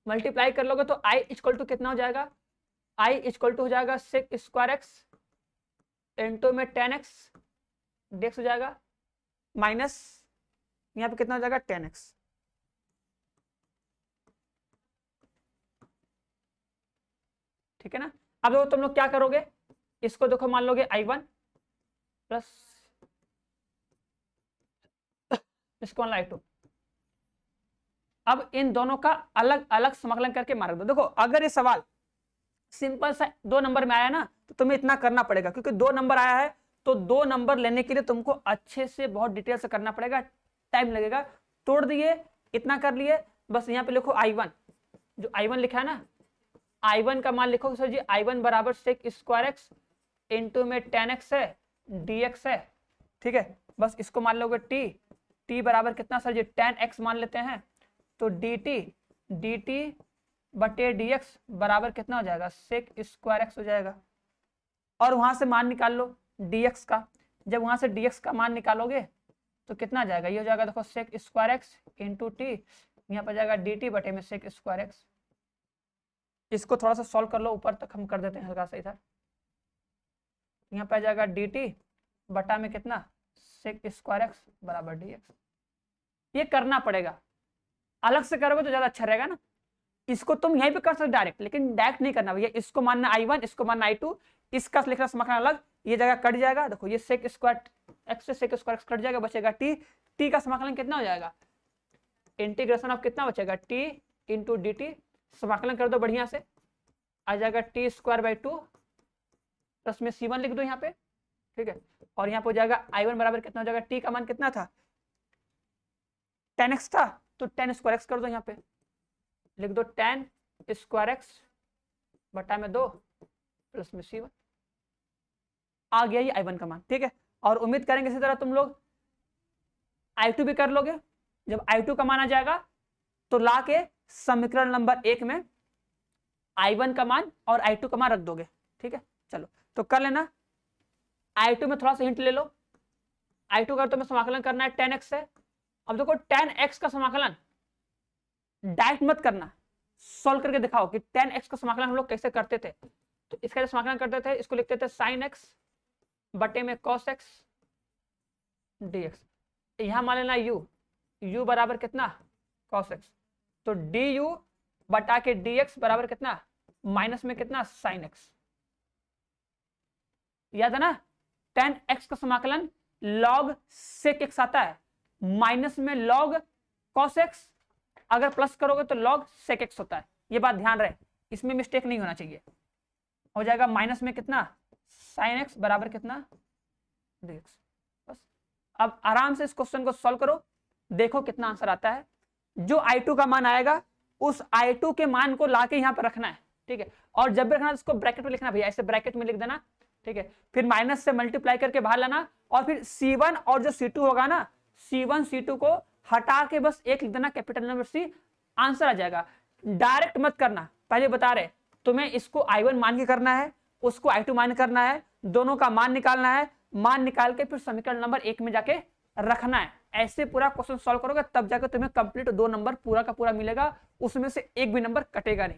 मल्टीप्लाई कर लोगे तो आई इक्वल टू कितना हो जाएगा, आई इक्वल टू हो जाएगा सेक स्क्वायर एक्स इंटू में 10x dx हो जाएगा, माइनस यहाँ पे कितना हो जाएगा 10x। ठीक है ना। अब देखो तुम लोग क्या करोगे, इसको देखो मान लोगे I1 प्लस इसको I2, अब इन दोनों का अलग अलग समाकलन करके मार दो। देखो अगर ये सवाल सिंपल सा 2 नंबर में आया ना तो तुम्हें इतना करना पड़ेगा, क्योंकि 2 नंबर आया है तो 2 नंबर लेने के लिए तुमको अच्छे से बहुत डिटेल से करना पड़ेगा, टाइम लगेगा। तोड़ दिए, इतना कर लिए, बस यहाँ पे लिखो I1, जो I1 लिखा है ना, I1 का मान लिखो सर जी, I1 बराबर सेक स्क्वायर एक्स इंटू में 10x है dx है, ठीक है, बस इसको मान लोगे t बराबर कितना सर जी 10x मान लेते हैं, तो dt बटे dx बराबर कितना हो जाएगा, सेक स्क्वायर एक्स हो जाएगा, और वहां से मान निकाल लो dx का, जब वहां से dx का मान निकालोगे तो कितना आ जाएगा, ये हो जाएगा देखो sec square x into t, यहाँ पर जाएगा dt बटे में सेक स्क्वायर एक्स। इसको थोड़ा सा सॉल्व कर लो, ऊपर तक हम कर देते हैं हल्का सा इधर, यहाँ पर जाएगा dt बटा में कितना सेक स्क्वायर एक्स बराबर dx। ये करना पड़ेगा, अलग से करोगे तो ज्यादा अच्छा रहेगा ना। इसको तुम यहीं पे कर सकते डायरेक्ट, लेकिन डायरेक्ट नहीं करना भैया, इसको मानना I1, इसको मानना I2, इसका लिखना समाकलन अलग, ये जगह कट जाएगा। देखो ये सेक स्क्वायर एक्स से सेक स्क्वायर एक्स कट जाएगा, बचेगा t का समाकलन कितना हो जाएगा, इंटीग्रेशन ऑफ कितना बचेगा t इंटू डी टी, समाकलन कर दो बढ़िया से, आ जाएगा टी स्क्वायर बाई 2 प्लस में c1 लिख दो यहाँ पे, ठीक है, और यहाँ पे हो जाएगा I1 बराबर कितना हो जाएगा, t का मान कितना था 10x था, तो 10 स्क्वायर एक्स कर दो, यहाँ पे लिख दो 10 स्क्वायर एक्स बटा में 2 प्लस में c1, आ गया ये I1 का मान, ठीक है। और उम्मीद करेंगे इसी तरह तुम लोग I2 भी कर लोगे। जब I2 का मान आ जाएगा तो ला के समीकरण नंबर 1 में I1 का मान और I2 का मान रख दोगे, ठीक है। चलो तो कर लेना, I2 में थोड़ा सा हिंट ले लो, I2 का तो मैं समाकलन करना है 10x से। अब देखो 10x का समाकलन डायरेक्ट मत करना, सॉल्व करके दिखाओ कि 10x का समाकलन हम लोग कैसे करते थे। तो इसका जो समाकलन करते थे, इसको लिखते थे sin x बटे में cos x dx, यहां मान लेना u बराबर कितना cos x, तो du बटा के dx बराबर कितना माइनस में कितना sin x। याद है ना, 10x का समाकलन log sec x आता है, माइनस में log cos x, अगर प्लस करोगे तो log sec x होता है। ये बात ध्यान रहे, इसमें मिस्टेक नहीं होना चाहिए। हो जाएगा माइनस में कितना sin x बराबर कितना dx। बस अब आराम से इस क्वेश्चन को सॉल्व करो, देखो कितना आंसर आता है। जो I2 का मान आएगा उस I2 के मान को लाके यहाँ पर रखना है, ठीक है। और जब भी रखना इसको ब्रैकेट में लिखना भैया, ऐसे ब्रैकेट में लिख देना, ठीक है। फिर माइनस से मल्टीप्लाई करके बाहर लाना, और फिर C1 और जो C2 होगा ना, C1 C2 को हटा के बस एक लिख देना कैपिटल नंबर C, आंसर आ जाएगा। डायरेक्ट मत करना, पहले बता रहे तुम्हें इसको I1 मान के करना है, उसको I2 मान करना है, दोनों का मान निकालना है, मान निकाल के फिर समीकरण नंबर 1 में जाके रखना है। ऐसे पूरा क्वेश्चन सॉल्व करोगे तब जाकर तुम्हें कंप्लीट 2 नंबर पूरा का पूरा मिलेगा, उसमें से एक भी नंबर कटेगा नहीं,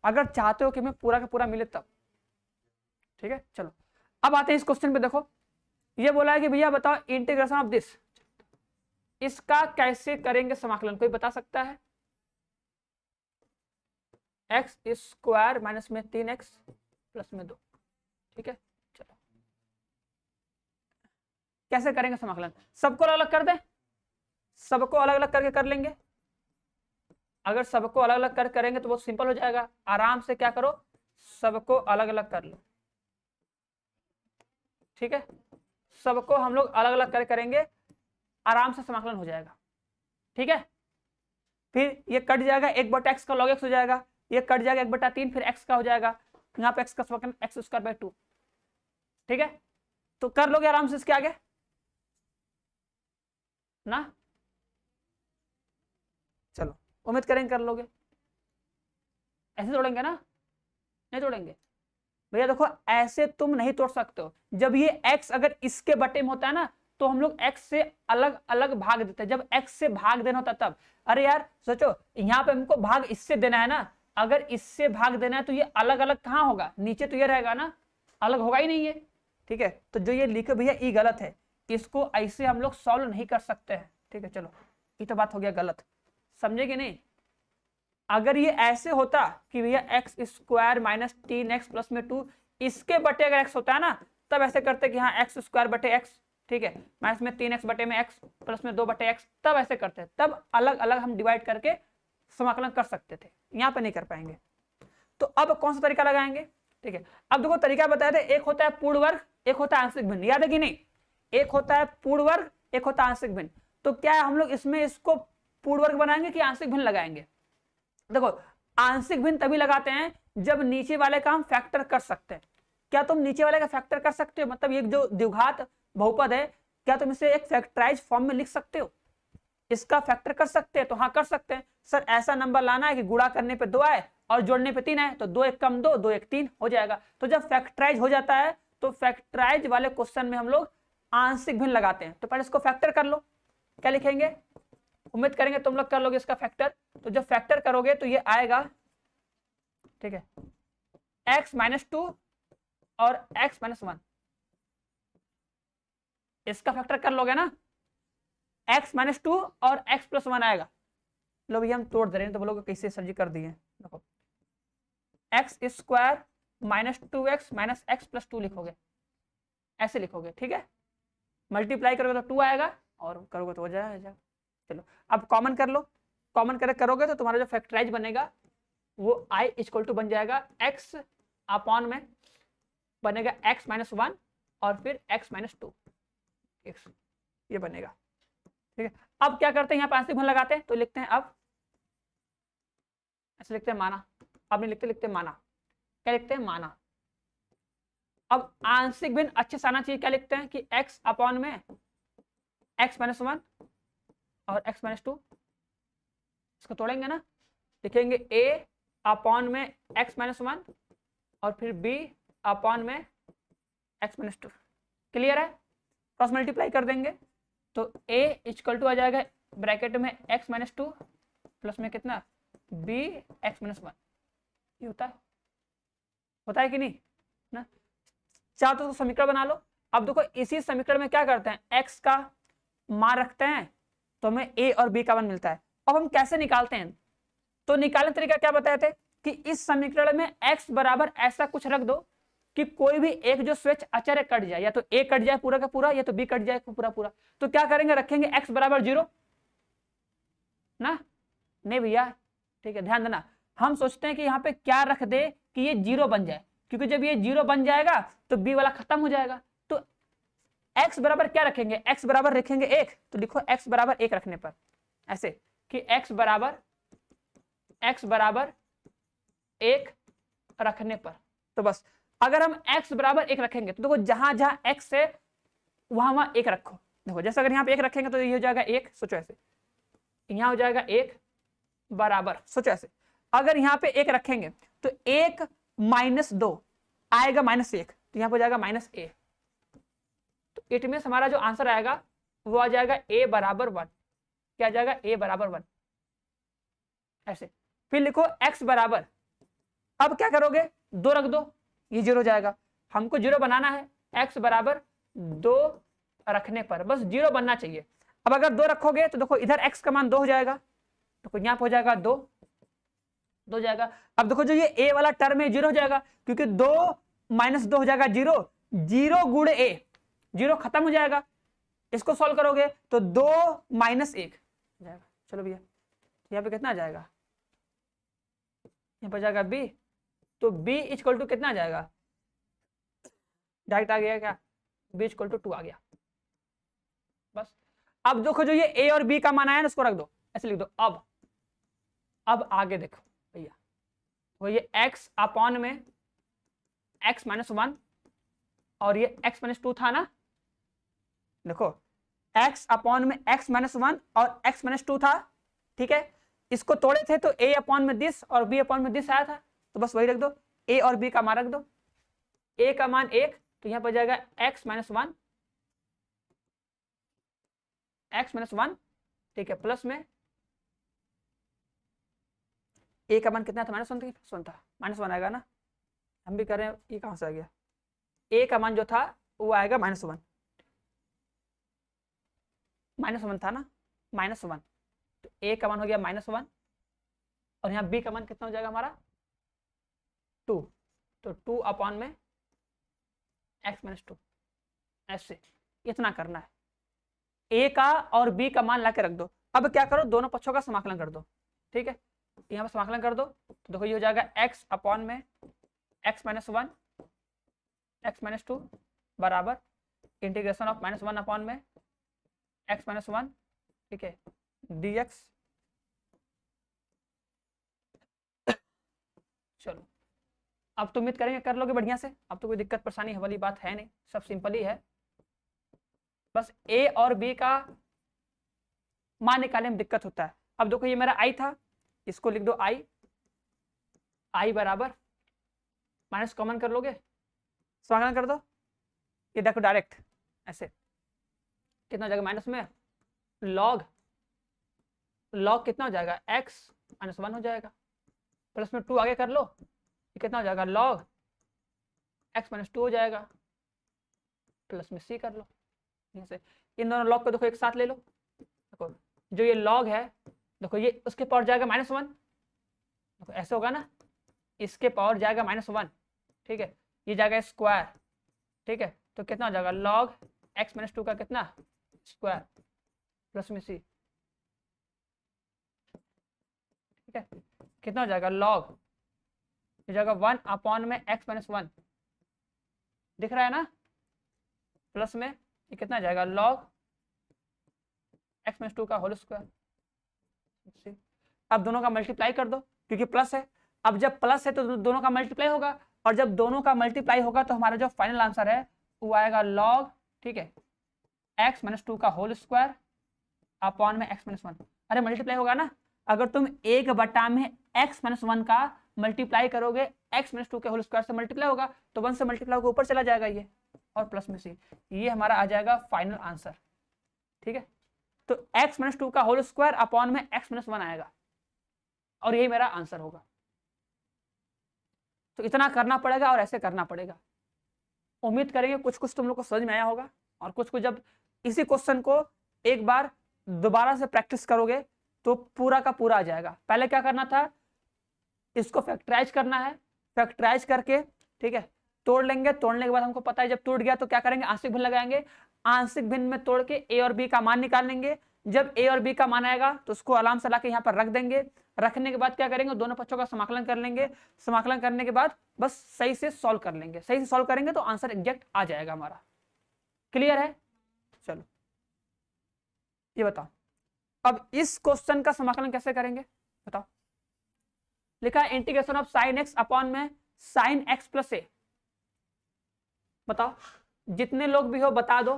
अगर चाहते हो कि मैं पूरा का पूरा मिले तब, ठीक है। चलो अब आते हैं इस क्वेश्चन पे। देखो ये बोला है कि भैया बताओ इंटीग्रेशन ऑफ दिस, इसका कैसे करेंगे समाकलन, कोई बता सकता है? एक्स स्क्वायर माइनस में 3x प्लस में 2। ठीक है, चलो कैसे करेंगे समाकलन, सबको अलग अलग कर दें, सबको अलग अलग करके कर लेंगे। अगर सबको अलग अलग कर करेंगे तो बहुत सिंपल हो जाएगा, आराम से क्या करो, सबको अलग अलग कर लो। ठीक है, सबको हम लोग अलग अलग कर करेंगे, आराम से समाकलन हो जाएगा। ठीक है, फिर ये कट जाएगा, 1/x का log x हो जाएगा, ये कट जाएगा 1/3, फिर x का हो जाएगा, यहाँ पे x का समाकलन x²/2। ठीक है, तो कर लोगे आराम से इसके आगे ना, चलो उम्मीद करेंगे कर लोगे। ऐसे तोड़ेंगे ना, नहीं तोड़ेंगे भैया, देखो ऐसे तुम नहीं तोड़ सकते हो। जब ये x अगर इसके बटे में होता है ना, तो हम लोग x से अलग अलग भाग देते हैं, जब x से भाग देना होता तब। अरे यार सोचो, यहाँ पे हमको भाग इससे देना है ना, अगर इससे भाग देना है तो ये अलग अलग कहाँ होगा, नीचे तो ये रहेगा ना, अलग होगा ही नहीं ये। ठीक है, तो जो ये लिखे भैया ये गलत है, इसको ऐसे हम लोग सॉल्व नहीं कर सकते हैं। ठीक है, चलो ये तो बात हो गया गलत, समझे कि नहीं। अगर ये ऐसे होता कि भैया x² माइनस 3x प्लस में 2, इसके बटे अगर x होता है ना, तब ऐसे करते कि हाँ x² बटे x, ठीक है, माइनस में 3x बटे में x प्लस में 2 बटे x, तब ऐसे करते, तब अलग अलग हम डिवाइड करके समाकलन कर सकते थे, यहाँ पे नहीं कर पाएंगे। तो अब कौन सा तरीका लगाएंगे, ठीक है, अब देखो तरीका बताए थे, एक होता है पूर्ण वर्ग, एक होता है आंशिक भिन्न, याद है कि नहीं, एक होता है पूर्ण वर्ग, एक होता है आंशिक भिन्न। तो क्या है, हम लोग इसमें इसको पूर्ण वर्ग बनाएंगे कि आंशिक भिन्न लगाएंगे। देखो आंशिक भिन्न तभी लगाते हैं जब नीचे वाले का हम फैक्टर कर सकते हैं। क्या तुम नीचे वाले का फैक्टर कर सकते हो, मतलब ये जो द्विघात बहुपद है, क्या तुम इसे एक फैक्टराइज फॉर्म में लिख सकते हो, इसका फैक्टर कर सकते हैं, तो हाँ कर सकते हैं। सर ऐसा नंबर लाना है कि गुणा करने पे 2 आए और जोड़ने पे 3 आए, तो 2 1 कम 2, 2 1 3 हो जाएगा। तो जब फैक्टराइज हो जाता है तो फैक्टराइज वाले क्वेश्चन में हम लोग आंशिक भिन्न लगाते हैं। तो पहले इसको फैक्टर कर लो, क्या लिखेंगे, उम्मीद करेंगे तुम लोग कर लोगे इसका फैक्टर। तो जब फैक्टर करोगे तो ये आएगा, ठीक है, x-2 और x-1, इसका फैक्टर कर लोगे ना, x-2 और x+1 आएगा। लो भैया हम तोड़ दे रहे हैं, तो बोलोगे कैसे सर जी कर दिए, देखो x² minus 2x minus x+2 लिखोगे, ऐसे लिखोगे। ठीक है, मल्टीप्लाई करोगे तो 2 आएगा और करोगे तो हो जाएगा। चलो अब कॉमन कर लो, कॉमन करके करोगे तो तुम्हारा जो फैक्टराइज बनेगा वो i इक्वल टू बन जाएगा x अपॉन में बनेगा x-1 और फिर x-2 x, ये बनेगा। ठीक है, अब क्या करते हैं, यहाँ पे आंशिक भिन्न लगाते हैं, तो लिखते हैं अब ऐसे लिखते हैं माना, अब नहीं लिखते, लिखते हैं माना। क्या लिखते हैं, माना। अब आंशिक भिन्न अच्छे से आना चाहिए, क्या लिखते हैं कि x अपॉन में x-1 और x-2, इसको तोड़ेंगे ना, लिखेंगे a अपॉन में x-1 और फिर b अपॉन में x-2। क्लियर है, क्रॉस मल्टीप्लाई कर देंगे तो a इक्वल टू आ जाएगा ब्रैकेट में x-2 प्लस में कितना b x-1, ये होता है कि नहीं ना। चाहो तो समीकरण बना लो। अब देखो इसी समीकरण में क्या करते हैं, x का मान रखते हैं तो हमें a और b का मान मिलता है। अब हम कैसे निकालते हैं, तो निकालने तरीका क्या बताए थे कि इस समीकरण में x बराबर ऐसा कुछ रख दो कि कोई भी एक जो स्वेच्छ अचर कट जाए, या तो a कट जाए पूरा का पूरा, या तो b कट जाए पूरा पूरा। तो क्या करेंगे, रखेंगे x बराबर 0 ना, नहीं भैया, ठीक है, ध्यान देना, हम सोचते हैं कि यहाँ पे क्या रख दे कि ये 0 बन जाए, क्योंकि जब ये 0 बन जाएगा तो b वाला खत्म हो जाएगा। तो x बराबर क्या रखेंगे, x बराबर रखेंगे 1, तो लिखो x बराबर 1 रखने पर ऐसे कि x बराबर 1 रखने पर, तो बस अगर हम x बराबर 1 रखेंगे तो देखो जहां जहां x है वहां वहां 1 रखो। देखो जैसे अगर यहाँ पे 1 रखेंगे तो ये हो जाएगा 1, सोचो ऐसे, यहाँ हो जाएगा 1 बराबर, सोचो ऐसे, अगर यहाँ पे 1 रखेंगे तो 1 - 2 आएगा -1, तो यहाँ पे हो जाएगा -a। तो इट मींस हमारा जो आंसर आएगा वो आ जाएगा a बराबर 1। क्या आ जाएगा, a बराबर 1 ऐसे। फिर लिखो x बराबर, अब क्या करोगे, 2 रख दो, ये 0 हो जाएगा। हमको 0 बनाना है, x बराबर 2 रखने पर बस 0 बनना चाहिए। अब अगर 2 रखोगे तो देखो इधर x का मान 2 हो जाएगा, तो यहाँ पे हो जाएगा 2, 2 जाएगा। अब देखो जो ये ए वाला टर्म है 0 हो जाएगा, क्योंकि 2 - 2 हो जाएगा 0, 0 गुणे ए, 0 खत्म हो जाएगा। इसको सॉल्व करोगे तो 2 - 1 जाएगा। चलो भैया यहाँ पे कितना आ जाएगा, यहाँ पर जाएगा b, तो b इक्वल टू कितना आ जाएगा, डायरेक्ट आ गया क्या, b इक्वल टू 2 आ गया बस। अब देखो जो ये a और b का मान आया ना, उसको रख दो, ऐसे लिख दो। अब आगे देखो भैया, वो ये x अपॉन में x - 1 और ये x - 2 था ना, देखो x अपॉन में x - 1 और x - 2 था, ठीक है। इसको तोड़े थे तो a अपॉन में दिस और b अपॉन में दिस आया था, तो बस वही रख दो, a और b का मान रख दो। a का मान 1, तो यहां पर जाएगा x - 1, x - 1, ठीक है, प्लस में a का मान कितना था, -1 था, +1 था, -1 आएगा ना, हम भी कर रहे हैं, ये कहां से आ गया, a का मान जो था वो आएगा -1, -1 था ना, -1, तो a का मान हो गया -1 और यहाँ b का मान कितना हो जाएगा हमारा 2, तो 2 अपॉन में x - 2, ऐसे इतना करना है। a का और b का मान ला के रख दो। अब क्या करो, दोनों पक्षों का समाकलन कर दो, ठीक है, यहाँ पर समाकलन कर दो, तो देखो ये हो जाएगा x अपॉन में x - 1 x - 2 बराबर इंटीग्रेशन ऑफ -1 अपॉन में x - 1, ठीक है, dx। चलो अब तो उम्मीद करेंगे कर लोगे बढ़िया से, अब तो कोई दिक्कत परेशानी वाली बात है नहीं, सब सिंपल ही है। बस a और b का मान निकालने में दिक्कत होता है। अब देखो ये मेरा i था, इसको लिख दो i बराबर माइनस कॉमन कर लोगे, समाकलन कर दो, ये देखो डायरेक्ट ऐसे कितना हो जाएगा, माइनस में लॉग कितना हो जाएगा x - 1 हो जाएगा, प्लस में 2 आगे कर लो, ये कितना हो जाएगा लॉग x - 2 हो जाएगा, प्लस में c कर लो, यहीं से इन दोनों लॉग को देखो एक साथ ले लो, देखो जो ये लॉग है, देखो ये उसके पावर जाएगा -1, देखो ऐसे होगा ना, इसके पावर जाएगा -1, ठीक है, ये जाएगा स्क्वायर, ठीक है, तो कितना हो जाएगा लॉग x - 2 का कितना स्क्वायर प्लस में c, ठीक है, कितना हो जाएगा लॉग, हो जाएगा 1 अपॉन में x - 1, दिख रहा है ना, प्लस में ये कितना आ जाएगा लॉग x - 2 का होल स्क्वायर। अब दोनों का मल्टीप्लाई कर दो, क्योंकि प्लस है, अब जब प्लस है तो दोनों का मल्टीप्लाई होगा, और जब दोनों का मल्टीप्लाई होगा तो हमारा जो फाइनल आंसर है वो आएगा लॉग, ठीक है, x - 2 का होल स्क्वायर अपॉन में x - 1। अरे मल्टीप्लाई होगा ना, अगर तुम 1/, में x - 1 का मल्टीप्लाई करोगे x - 2 के होल स्क्वायर से मल्टीप्लाई होगा, तो 1 से मल्टीप्लाई होकर ऊपर चला जाएगा ये, और प्लस में c, ये हमारा आ जाएगा फाइनल आंसर, ठीक है। तो x - 2 का होल स्क्वायर अपॉन में x - 1 आएगा, और यही मेरा आंसर होगा। तो इतना करना पड़ेगा और ऐसे करना पड़ेगा। उम्मीद करेंगे कुछ कुछ तुम लोग को समझ में आया होगा, और कुछ कुछ जब इसी क्वेश्चन को एक बार दोबारा से प्रैक्टिस करोगे तो पूरा का पूरा आ जाएगा। पहले क्या करना था, इसको फैक्टराइज करना है, फैक्टराइज करके, ठीक है, तोड़ लेंगे, तोड़ने के बाद हमको पता है जब टूट गया तो क्या करेंगे, आंशिक भिन्न लगाएंगे, आंशिक भिन्न में तोड़ के a और b का मान निकाल लेंगे। जब a और b का मान आएगा तो उसको आराम से लाके यहाँ पर रख देंगे, रखने के बाद क्या करेंगे, दोनों पक्षों का समाकलन कर लेंगे, समाकलन करने के बाद बस सही से सॉल्व कर लेंगे, सही से सॉल्व करेंगे तो आंसर एग्जैक्ट आ जाएगा हमारा। क्लियर है? चलो ये बताओ, अब इस क्वेश्चन का समाकलन कैसे करेंगे बताओ। लिखा है integration of sine x upon में साइन एक्स प्लस ए। बताओ, जितने लोग भी हो बता दो,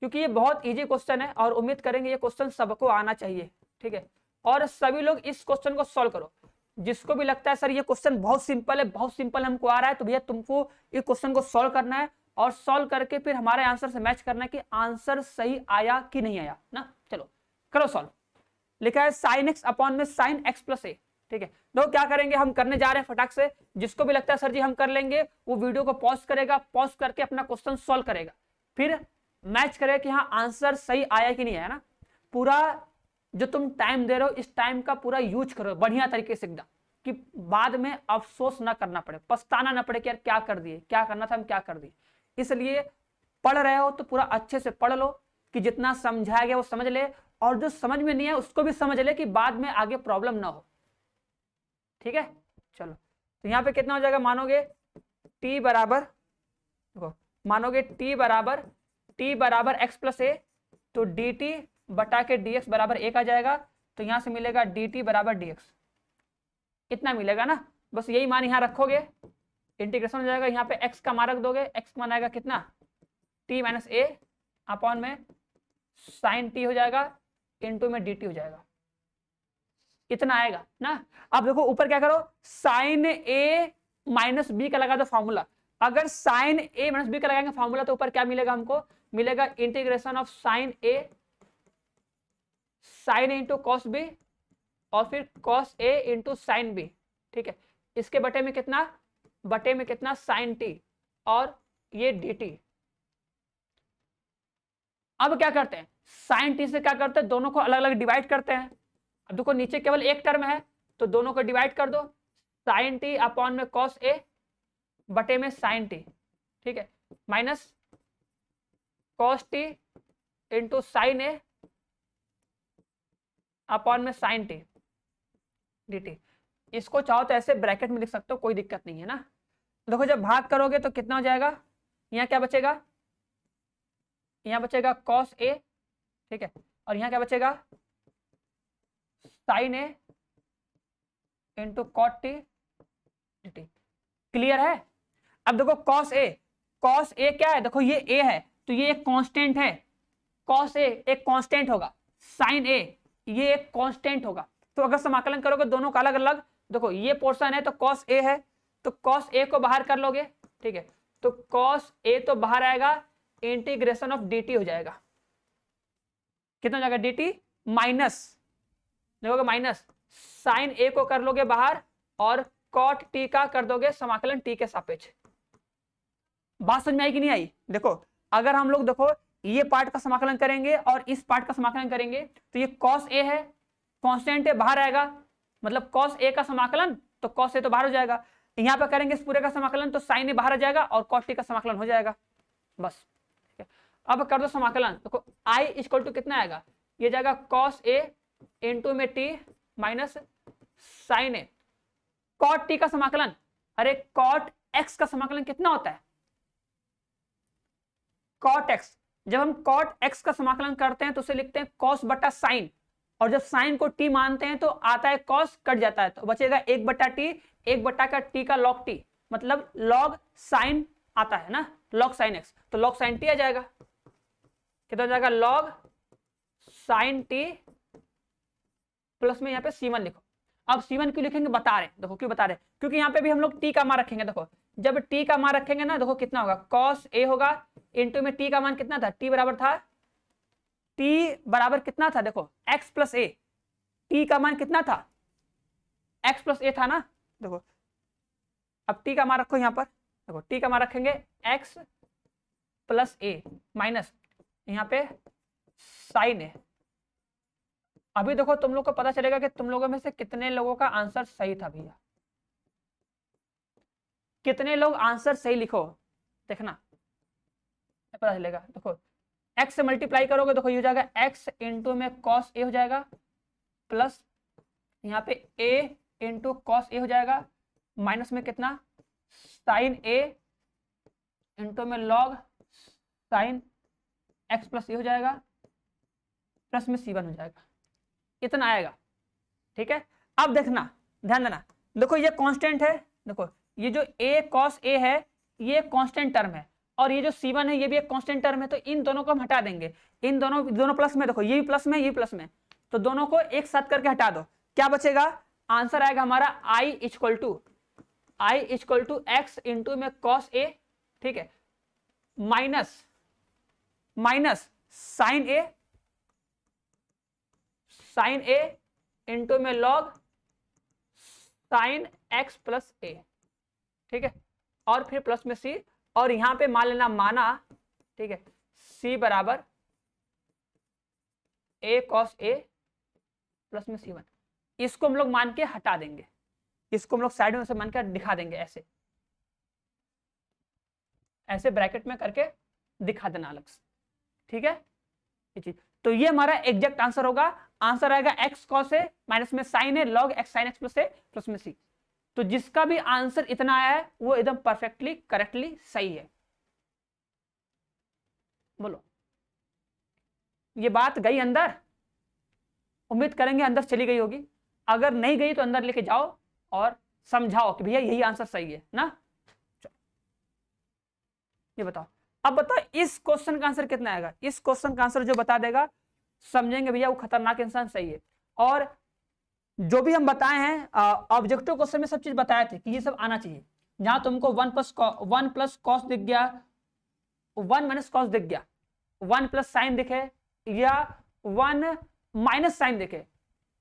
क्योंकि ये बहुत इजी क्वेश्चन है और उम्मीद करेंगे ये क्वेश्चन सबको आना चाहिए, ठीक है। और सभी लोग इस क्वेश्चन को सॉल्व करो। जिसको भी लगता है सर ये क्वेश्चन बहुत सिंपल है, बहुत सिंपल हमको आ रहा है, तो भैया तुमको इस क्वेश्चन को सॉल्व करना है, और सॉल्व करके फिर हमारे आंसर से मैच करना है कि आंसर सही आया कि नहीं आया ना। चलो करो सॉल्व। लिखा है साइन एक्स अपॉन में साइन एक्स प्लस ए, ठीक है। तो क्या करेंगे, हम करने जा रहे हैं फटाक से। जिसको भी लगता है सर जी हम कर लेंगे, वो वीडियो को पॉज करेगा, पॉज करके अपना क्वेश्चन सॉल्व करेगा, फिर मैच करेगा कि हाँ आंसर सही आया कि नहीं आया ना। पूरा जो तुम टाइम दे रहे हो इस टाइम का पूरा यूज करो बढ़िया तरीके से एकदम, कि बाद में अफसोस ना करना पड़े, पछताना ना पड़े कि यार क्या कर दिए, क्या करना था हम क्या कर दिए। इसलिए पढ़ रहे हो तो पूरा अच्छे से पढ़ लो कि जितना समझाया गया वो समझ ले, और जो समझ में नहीं है उसको भी समझ ले कि बाद में आगे प्रॉब्लम ना हो। ठीक है, चलो तो यहाँ पे कितना हो जाएगा, मानोगे t बराबर, देखो मानोगे t बराबर x प्लस ए, तो dt बटा के dx बराबर 1 आ जाएगा। तो यहां से मिलेगा dt बराबर dx, इतना मिलेगा ना। बस यही मान यहां रखोगे, इंटीग्रेशन हो जाएगा। यहाँ पे x का मान रख दोगे, x का मान आएगा कितना, t माइनस ए अपॉन में साइन t हो जाएगा, इंटू में dt हो जाएगा, इतना आएगा ना। अब देखो ऊपर क्या करो, साइन ए माइनस बी का लगा दो फॉर्मूला। अगर साइन ए माइनस बी का लगाएंगे फॉर्मूला तो ऊपर क्या मिलेगा हमको, मिलेगा integration of sine a into cos b, और फिर cos a into sine b. ठीक है, इसके बटे में कितना साइन टी, और ये डी टी। अब क्या करते हैं, साइन टी से क्या करते हैं, दोनों को अलग अलग डिवाइड करते हैं। अब देखो नीचे केवल एक टर्म है तो दोनों को डिवाइड कर दो, साइन टी अपॉन में कॉस ए बटे में साइन टी। ठीक है, minus cos t into sine a upon में साइन टी डी टी। इसको चाहो तो ऐसे ब्रैकेट में लिख सकते हो, कोई दिक्कत नहीं है ना। देखो जब भाग करोगे तो कितना हो जाएगा, यहाँ क्या बचेगा, यहाँ बचेगा कॉस ए, ठीक है, और यहाँ क्या बचेगा, sine a into cot t d t. Clear है। अब देखो कॉस ए क्या है, देखो ये ए है तो ये एक कांस्टेंट है, कॉस ए एक कांस्टेंट होगा, साइन ए ये एक कांस्टेंट होगा। तो अगर समाकलन करोगे दोनों का अलग अलग, देखो ये पोर्शन है तो कॉस ए है, तो कॉस ए को बाहर कर लोगे। ठीक है, तो कॉस ए तो बाहर आएगा, इंटीग्रेशन ऑफ dt हो जाएगा, कितना हो जाएगा dt माइनस, देखोगे माइनस साइन ए को कर लोगे बाहर, और कॉट टी का कर दोगे समाकलन टी के सापेक्ष। बात समझ में आई कि नहीं आई। देखो अगर हम लोग देखो ये पार्ट का समाकलन करेंगे और इस पार्ट का समाकलन करेंगे तो ये कॉस ए है, कांस्टेंट है, बाहर आएगा, मतलब कॉस ए का समाकलन तो कॉस ए तो बाहर हो जाएगा। यहां पर करेंगे इस पूरे का समाकलन तो साइन ए बाहर आ जाएगा और कॉट टी का समाकलन हो जाएगा, बस। अब कर दो समाकलन, देखो आई इक्वल टू कितना आएगा, ये जाएगा कॉस ए इंटू में टी माइनस साइन ए, कॉट टी का समाकलन, अरे कॉट एक्स का समाकलन कितना होता है, कॉट एक्स। जब हम कॉट एक्स का समाकलन करते हैं तो उसे लिखते हैं कॉस बटा साइन, और जब साइन को टी मानते हैं तो आता है कॉस, कट जाता है तो बचेगा 1 बटा टी, 1 बटा का टी का लॉग टी, मतलब लॉग साइन आता है ना, लॉग साइन एक्स, तो लॉग साइन टी आ जाएगा, कितना हो जाएगा लॉग साइन टी प्लस में यहाँ पे C1 लिखो। अब C1 क्यों लिखेंगे बता रहे, देखो क्यों बता रहे, क्योंकि यहाँ पे भी हम लोग टी का मान रखेंगे। देखो जब टी का मान रखेंगे ना, देखो कितना होगा, कॉस ए होगा इंटू में टी का मान कितना था, टी बराबर कितना था, देखो x प्लस ए, टी का मान कितना था, x प्लस ए था ना। देखो अब टी का मान रखो यहाँ पर, देखो टी का मान रखेंगे x प्लस ए माइनस यहाँ पे साइन ए। अभी देखो तुम लोग को पता चलेगा कि तुम लोगों में से कितने लोगों का आंसर सही था भैया, कितने लोग आंसर सही लिखो, देखना पता चलेगा। देखो x से मल्टीप्लाई करोगे, देखो ये हो जाएगा x इंटू में कॉस ए हो जाएगा, प्लस यहाँ पे a इंटू कॉस ए हो जाएगा, माइनस में कितना साइन ए इंटू में लॉग साइन x प्लस ए हो जाएगा, प्लस में C1 हो जाएगा, इतना आएगा। ठीक है, अब देखना ध्यान देना, देखो ये कांस्टेंट है, देखो ये जो a cos a है ये कांस्टेंट टर्म है, और ये जो C1 है ये भी एक कांस्टेंट टर्म है, तो इन दोनों को हम हटा देंगे, इन दोनों प्लस में, देखो ये भी प्लस में ये भी प्लस में, तो दोनों को एक साथ करके हटा दो, क्या बचेगा, आंसर आएगा हमारा i equal to x into में cos a, ठीक है, माइनस साइन ए इंटू में log sine x plus a, ठीक है, और फिर प्लस में c, और यहां पे मान लेना माना, ठीक है, c बराबर a cos a प्लस में C1, इसको हम लोग मान के हटा देंगे, इसको हम लोग साइड में से मान कर दिखा देंगे, ऐसे ऐसे ब्रैकेट में करके दिखा देना अलग से, ठीक है ये चीज। तो ये हमारा एग्जैक्ट आंसर होगा। आंसर आएगा एक्स कॉस है माइनस में साइन है log x sine x plus a plus में सी। तो जिसका भी आंसर इतना आया है वो एकदम परफेक्टली करेक्टली सही है। बोलो ये बात गई अंदर? उम्मीद करेंगे अंदर चली गई होगी। अगर नहीं गई तो अंदर लेके जाओ और समझाओ कि भैया यही आंसर सही है ना। ये बताओ, अब बताओ इस क्वेश्चन का आंसर कितना आएगा? इस क्वेश्चन का आंसर जो बता देगा समझेंगे भैया वो खतरनाक इंसान सही है। और जो भी हम बताए हैं ऑब्जेक्टिव क्वेश्चन में सब चीज बताए थे कि ये सब आना चाहिए। जहां तुमको वन प्लस कॉस दिख गया, वन माइनस कॉस दिख गया, वन प्लस साइन दिखे या वन माइनस साइन दिखे,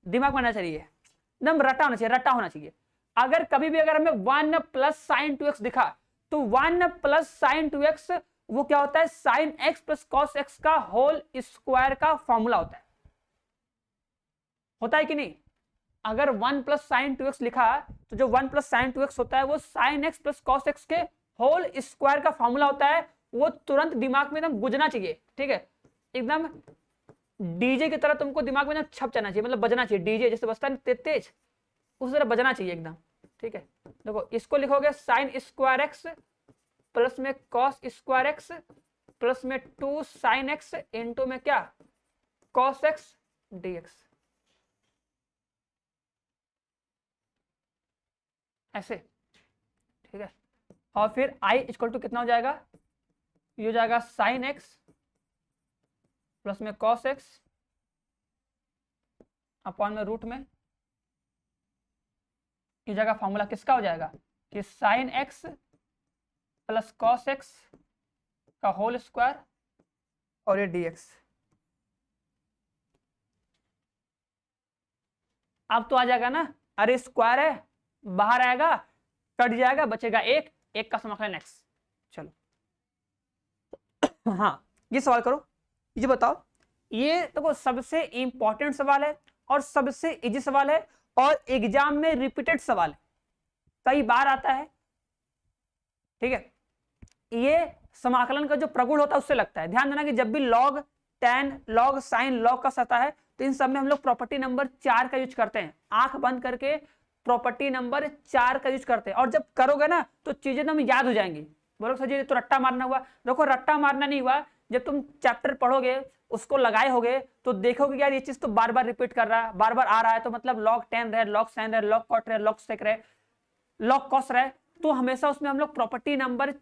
दिमाग में आना चाहिए, एकदम रटा होना चाहिए, रटा होना चाहिए। अगर कभी भी अगर हमें वन प्लस साइन 2x दिखा तो वन प्लस साइन 2x वो क्या होता है? Sign x plus cos x का होल स्क्वायर का फॉर्मूला होता है कि नहीं? अगर वन प्लस साइन 2x लिखा तो जो वन प्लस साइन 2x होता है वो sign x plus cos x के होल स्क्वायर का फॉर्मूला होता है। वो तुरंत दिमाग में एकदम गुजना चाहिए, ठीक है, एकदम डीजे की तरह तुमको दिमाग में छप जाना चाहिए, मतलब बजना चाहिए, डीजे जैसे बजता है तेज तेज उस तरह बजना चाहिए एकदम, ठीक है। देखो इसको लिखोगे साइन स्क्वायर एक्स प्लस में कॉस स्क्वायर एक्स प्लस में 2 साइन एक्स इंटू में क्या कॉस एक्स डीएक्स, ऐसे, ठीक है। और फिर आई इक्वल टू कितना हो जाएगा? ये हो जाएगा साइन एक्स प्लस में कॉस एक्स अपॉन में रूट में, ये जगह फॉर्मूला किसका हो जाएगा कि sign x plus cos x का होल स्क्वायर और ये डीएक्स। अब तो आ जाएगा ना, अरे स्क्वायर है बाहर आएगा कट जाएगा बचेगा एक, एक का समाकलन एक्स। चलो हाँ ये सवाल करो, ये बताओ, ये देखो सबसे इंपॉर्टेंट सवाल है और सबसे इजी सवाल है और एग्जाम में रिपीटेड सवाल है, कई बार आता है, ठीक है। ये समाकलन का जो प्रगुण होता है उससे लगता है। ध्यान देना कि जब भी log ten log sign log का सता है तो इन सब में हम लोग प्रॉपर्टी नंबर 4 का यूज करते हैं, आंख बंद करके प्रॉपर्टी नंबर 4 का यूज करते हैं। और जब करोगे ना तो चीजें एकदम याद हो जाएंगी। बोलो सर जी तो रट्टा मारना हुआ, देखो रट्टा मारना नहीं हुआ, जब तुम चैप्टर पढ़ोगे उसको लगाए होगे तो देखोगे यार ये चीज तो बार बार रिपीट कर रहा है, बार बार आ रहा है, तो मतलब लॉग 10 रहे, लॉग साइन रहे, लॉग कॉट रहे, लॉग सेक रहे, लॉग कॉस रहे, तो हमेशा उसमें हम लोग प्रॉपर्टी नंबर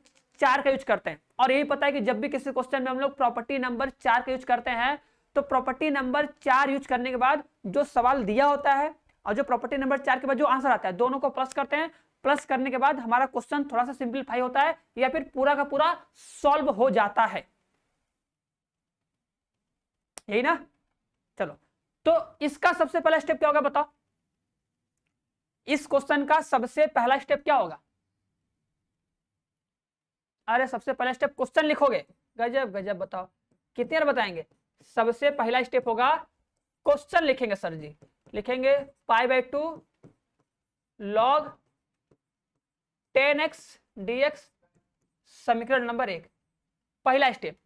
4 का यूज करते हैं। और यही पता है कि जब भी किसी क्वेश्चन में हम लोग प्रॉपर्टी नंबर 4 का यूज करते हैं तो प्रॉपर्टी नंबर 4 यूज करने के बाद जो सवाल दिया होता है और जो प्रॉपर्टी नंबर 4 के बाद जो आंसर आता है दोनों को प्लस करते हैं। प्लस करने के बाद हमारा क्वेश्चन थोड़ा सा सिंपलीफाई होता है या फिर पूरा का पूरा सॉल्व हो जाता है, यही ना। चलो तो इसका सबसे पहला स्टेप क्या होगा बताओ? इस क्वेश्चन का सबसे पहला स्टेप क्या होगा? अरे सबसे पहला स्टेप क्वेश्चन लिखोगे, गजब गजब, बताओ कितनी बार बताएंगे। सबसे पहला स्टेप होगा क्वेश्चन लिखेंगे सर जी, लिखेंगे π/2 log 10x dx समीकरण नंबर 1, पहला स्टेप।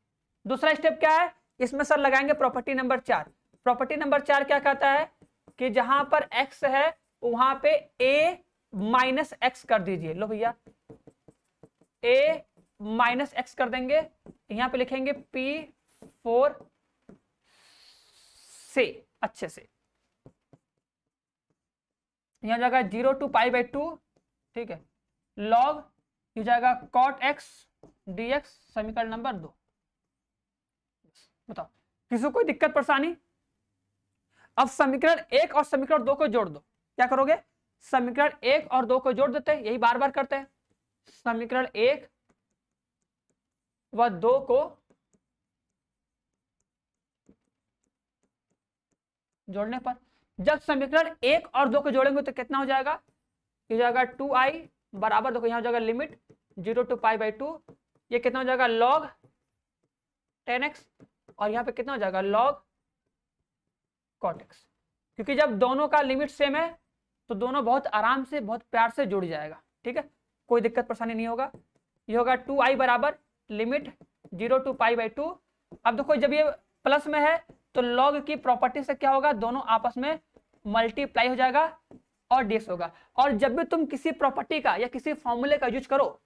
दूसरा स्टेप क्या है? इसमें सर लगाएंगे प्रॉपर्टी नंबर 4। प्रॉपर्टी नंबर 4 क्या कहता है कि जहां पर x है वहां पे a माइनस एक्स कर दीजिए। लो भैया a माइनस एक्स कर देंगे, यहां पे लिखेंगे P4 से अच्छे से, यहां जाएगा 0 to π/2, ठीक है, log ये जाएगा cot x dx समीकरण नंबर 2। बताओ किसी को कोई दिक्कत परेशानी? अब समीकरण 1 और समीकरण 2 को जोड़ दो। क्या करोगे? समीकरण 1 और 2 को जोड़ देते हैं, यही बार बार करते हैं। समीकरण 1 व 2 को जोड़ने पर जब समीकरण 1 और 2 को जोड़ेंगे तो कितना हो जाएगा? ये जाएगा 2i बराबर, देखो यहां हो जाएगा लिमिट 0 to π/2, ये कितना हो जाएगा log 10x और यहां पे कितना हो जाएगा log cot x, क्योंकि जब दोनों का लिमिट सेम है तो दोनों बहुत आराम से बहुत प्यार से जुड़ जाएगा। ठीक है, कोई दिक्कत परेशानी नहीं होगा। ये होगा 2i बराबर लिमिट 0 to π/2। अब देखो जब ये प्लस में है तो लॉग की प्रॉपर्टी से क्या होगा, दोनों आपस में मल्टीप्लाई हो जाएगा और डीएक्स होगा। और जब भी तुम किसी प्रॉपर्टी का या किसी फॉर्मूले का यूज करो,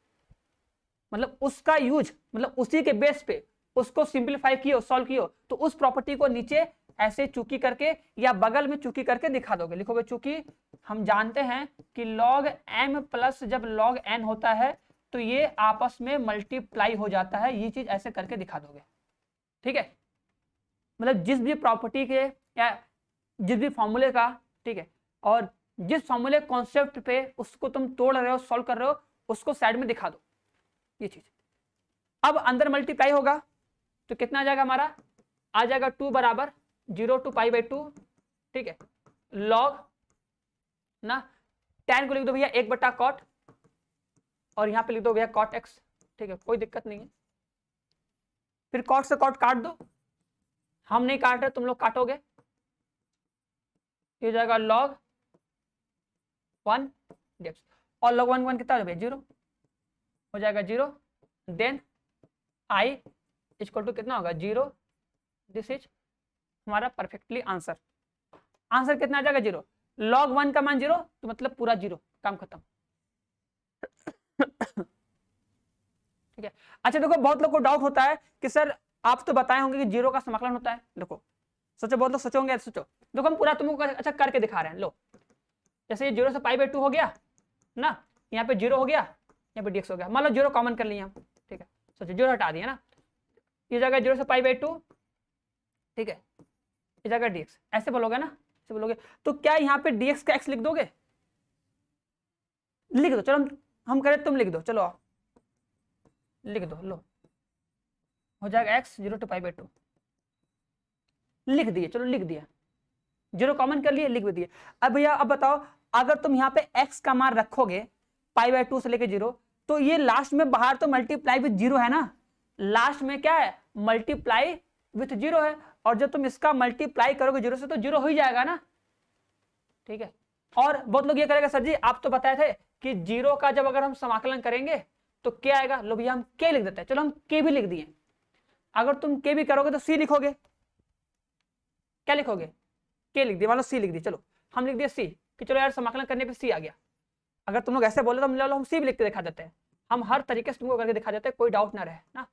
मतलब उसका यूज मतलब उसी के बेस पे उसको सिंप्लीफाई कियो, सॉल्व कियो, तो उस प्रॉपर्टी को नीचे ऐसे चूकी करके या बगल में चूकी करके दिखा दोगे। लिखोगे चूंकि हम जानते हैं कि log m प्लस जब log n होता है तो ये आपस में मल्टीप्लाई हो जाता है, ये चीज ऐसे करके दिखा दोगे। ठीक है, मतलब जिस भी प्रॉपर्टी के या जिस भी फॉर्मूले का, ठीक है, और जिस फॉर्मूले कॉन्सेप्ट पे उसको तुम तोड़ रहे हो, सॉल्व कर रहे हो, उसको साइड में दिखा दो ये चीज। अब अंदर मल्टीप्लाई होगा तो कितना आ जाएगा हमारा, आ जाएगा 2 बराबर 0 to π/2। ठीक है, लॉग ना tan को लिख दो भैया 1/cot और यहां पे लिख दो भैया cot x। ठीक है, कोई दिक्कत नहीं है। फिर cot से cot काट दो, हम नहीं काट रहे, तुम लोग काटोगे। ये हो जाएगा log 1 dx और log 1 कितना हो जाएगा 0 हो जाएगा 0। देन i इक्वल टू कितना होगा 0। दिस इज हमारा परफेक्टली आंसर। आंसर कितना आ जाएगा 0। log 1 का मान 0 तो मतलब पूरा 0, काम खत्म। ठीक है, अच्छा देखो बहुत लोग को डाउट होता है कि सर आप तो बताए होंगे कि 0 का समाकलन होता है। देखो सोचो, बहुत लोग सोचोगे, सोचो देखो हम पूरा तुमको अच्छा करके दिखा रहे हैं। लो जैसे ये 0 से π/2 हो गया ना, यहाँ पे 0 हो गया, यहाँ पे dx हो गया। मान लो 0 कॉमन कर लिया हम। ठीक है, सोचो 0 हटा दिया ना, ये जगह 0 से π/2। ठीक है, ये जगह dx, ऐसे बोलोगे ना, ऐसे बोलोगे तो क्या यहाँ पे dx का x लिख दोगे? लिख दो, चलो हम करें, तुम लिख दो, चलो लिख दो। लो हो जाएगा x 0 to π/2 लिख दिए, चलो लिख दिया, 0 कॉमन कर लिए, लिख भी दिए। अब भैया अब बताओ, अगर तुम यहाँ पे x का मान रखोगे π/2 से लेके 0 तो ये लास्ट में बाहर तो मल्टीप्लाई विथ 0 है ना, लास्ट में क्या है मल्टीप्लाई विथ 0 है। और जब तुम इसका मल्टीप्लाई करोगे 0 से तो 0 हो ही जाएगा ना। ठीक है, और बहुत लोग ये करेगा सर जी आप तो बताए थे कि 0 का जब अगर हम समाकलन करेंगे तो क्या आएगा। लो भैया हम k लिख देते हैं, चलो हम k भी लिख दिए। अगर तुम k भी करोगे तो c लिखोगे, क्या लिखोगे k लिख दिया, मान लो c लिख दी, चलो हम लिख दिए c कि चलो यार समाकलन करने पे c आ गया। अगर तुम लोग ऐसे बोले तो हम c भी लिख के दिखा देते हैं, हम हर तरीके से तुमको करके दिखा देते हैं, कोई डाउट ना रहे ना।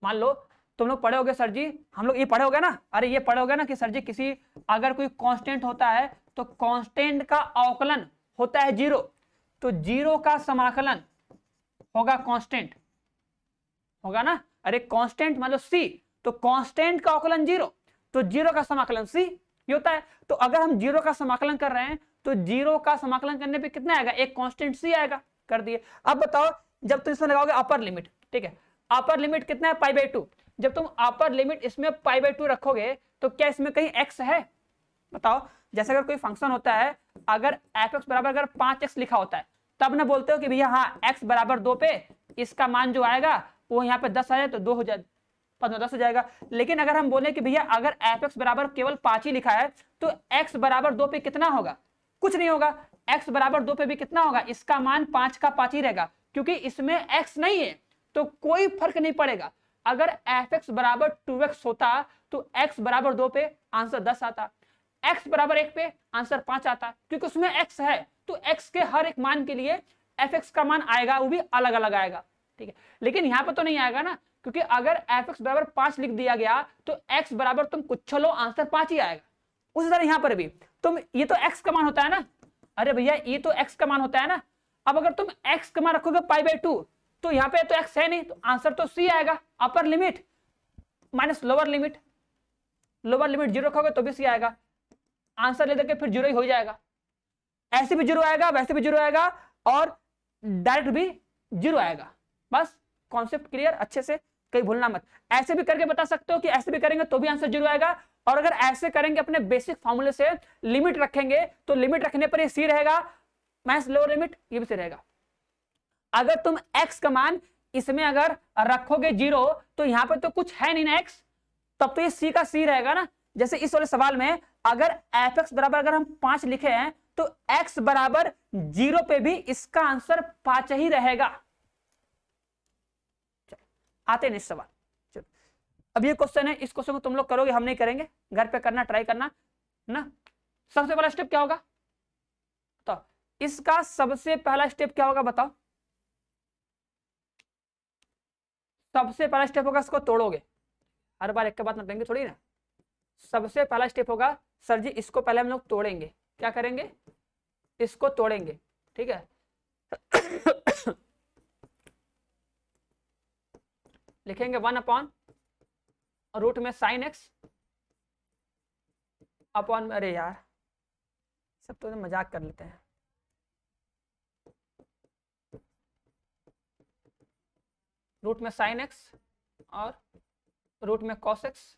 मान लो तुम लोग पढ़े होगे सर जी, हम लोग ये पढ़े होगे ना, अरे ये पढ़े होगे ना कि सर जी किसी अगर कोई कांस्टेंट होता है तो कांस्टेंट का अवकलन होता है 0, तो 0 का समाकलन होगा कांस्टेंट, होगा ना। अरे कांस्टेंट मान लो c, तो कांस्टेंट का अवकलन 0, तो 0 का समाकलन c ये होता है। तो अगर हम 0 का समाकलन कर रहे हैं तो 0 का समाकलन करने पे कितना आएगा, एक कांस्टेंट c आएगा, कर दिए। अब बताओ जब तुम इसमें लगाओगे अपर लिमिट, ठीक है, अपर लिमिट कितना है π/2, जब तुम अपर लिमिट इसमें π/2 रखोगे तो क्या इसमें कहीं x है, बताओ। जैसे अगर कोई फंक्शन होता है, अगर f(x) बराबर अगर 5x लिखा होता है तब ना बोलते हो कि भैया हाँ x बराबर 2 पे इसका मान जो आएगा वो यहाँ पे 10 आ जाए तो 2 हो जाए, 10 हो जाएगा। लेकिन अगर हम बोले कि भैया अगर f(x) बराबर केवल 5 ही लिखा है तो x बराबर 2 पे कितना होगा, कुछ नहीं होगा। x बराबर 2 पे भी कितना होगा, इसका मान 5 का 5 ही रहेगा, क्योंकि इसमें x नहीं है तो कोई फर्क नहीं पड़ेगा। अगर f(x) बराबर 2x होता तो x बराबर 2 पे आंसर 10 आता, x बराबर 1 पे आंसर 5 आता, क्योंकि उसमें x है तो x के हर एक मान के लिए f(x) का मान आएगा, वो भी अलग अलग आएगा। ठीक है, लेकिन यहाँ पर तो नहीं आएगा ना, क्योंकि अगर f(x) बराबर 5 लिख दिया गया तो x बराबर तुम कुछ लो आंसर 5 ही आएगा। उसी तरह यहाँ पर भी तुम, ये तो x का मान होता है ना, अरे भैया ये तो x का मान होता है ना। अब अगर तुम x का मान रखोगे π/2 तो यहाँ पे तो x है नहीं, तो आंसर तो c आएगा। Upper limit minus lower limit, lower limit 0 रखोगे तो भी c आएगा, आंसर ले देके फिर 0 ही हो जाएगा। ऐसे भी 0 आएगा, वैसे भी 0 आएगा और डायरेक्ट भी 0 आएगा। बस कॉन्सेप्ट क्लियर, अच्छे से कहीं भूलना मत। ऐसे भी करके बता सकते हो कि ऐसे भी करेंगे तो भी आंसर 0 आएगा, और अगर ऐसे करेंगे अपने बेसिक फॉर्मूले से लिमिट रखेंगे तो लिमिट रखने पर ये c रहेगा, माइनस लोअर लिमिट ये भी c रहेगा। अगर तुम x का मान इसमें अगर रखोगे 0 तो यहाँ पे तो कुछ है नहीं ना x, तब तो ये c का c रहेगा ना। जैसे इस वाले सवाल में अगर f(x) बराबर अगर हम 5 लिखे हैं तो x बराबर 0 पे भी इसका आंसर 5 ही रहेगा। आते हैं सवाल। चलो अब ये क्वेश्चन है, इस क्वेश्चन को तुम लोग करोगे, हम नहीं करेंगे, घर पे करना, ट्राई करना ना। सबसे पहला स्टेप क्या होगा, तो इसका सबसे पहला स्टेप क्या होगा बताओ। सबसे पहला स्टेप होगा इसको तोड़ोगे, हर बार एक के बाद करेंगे थोड़ी ना। सबसे पहला स्टेप होगा सर जी इसको पहले हम लोग तोड़ेंगे। क्या करेंगे, इसको तोड़ेंगे, ठीक है। लिखेंगे 1 अपॉन रूट में साइन एक्स अपॉन, अरे यार सब तो मजाक कर लेते हैं। रूट में साइन एक्स और रूट में कॉस एक्स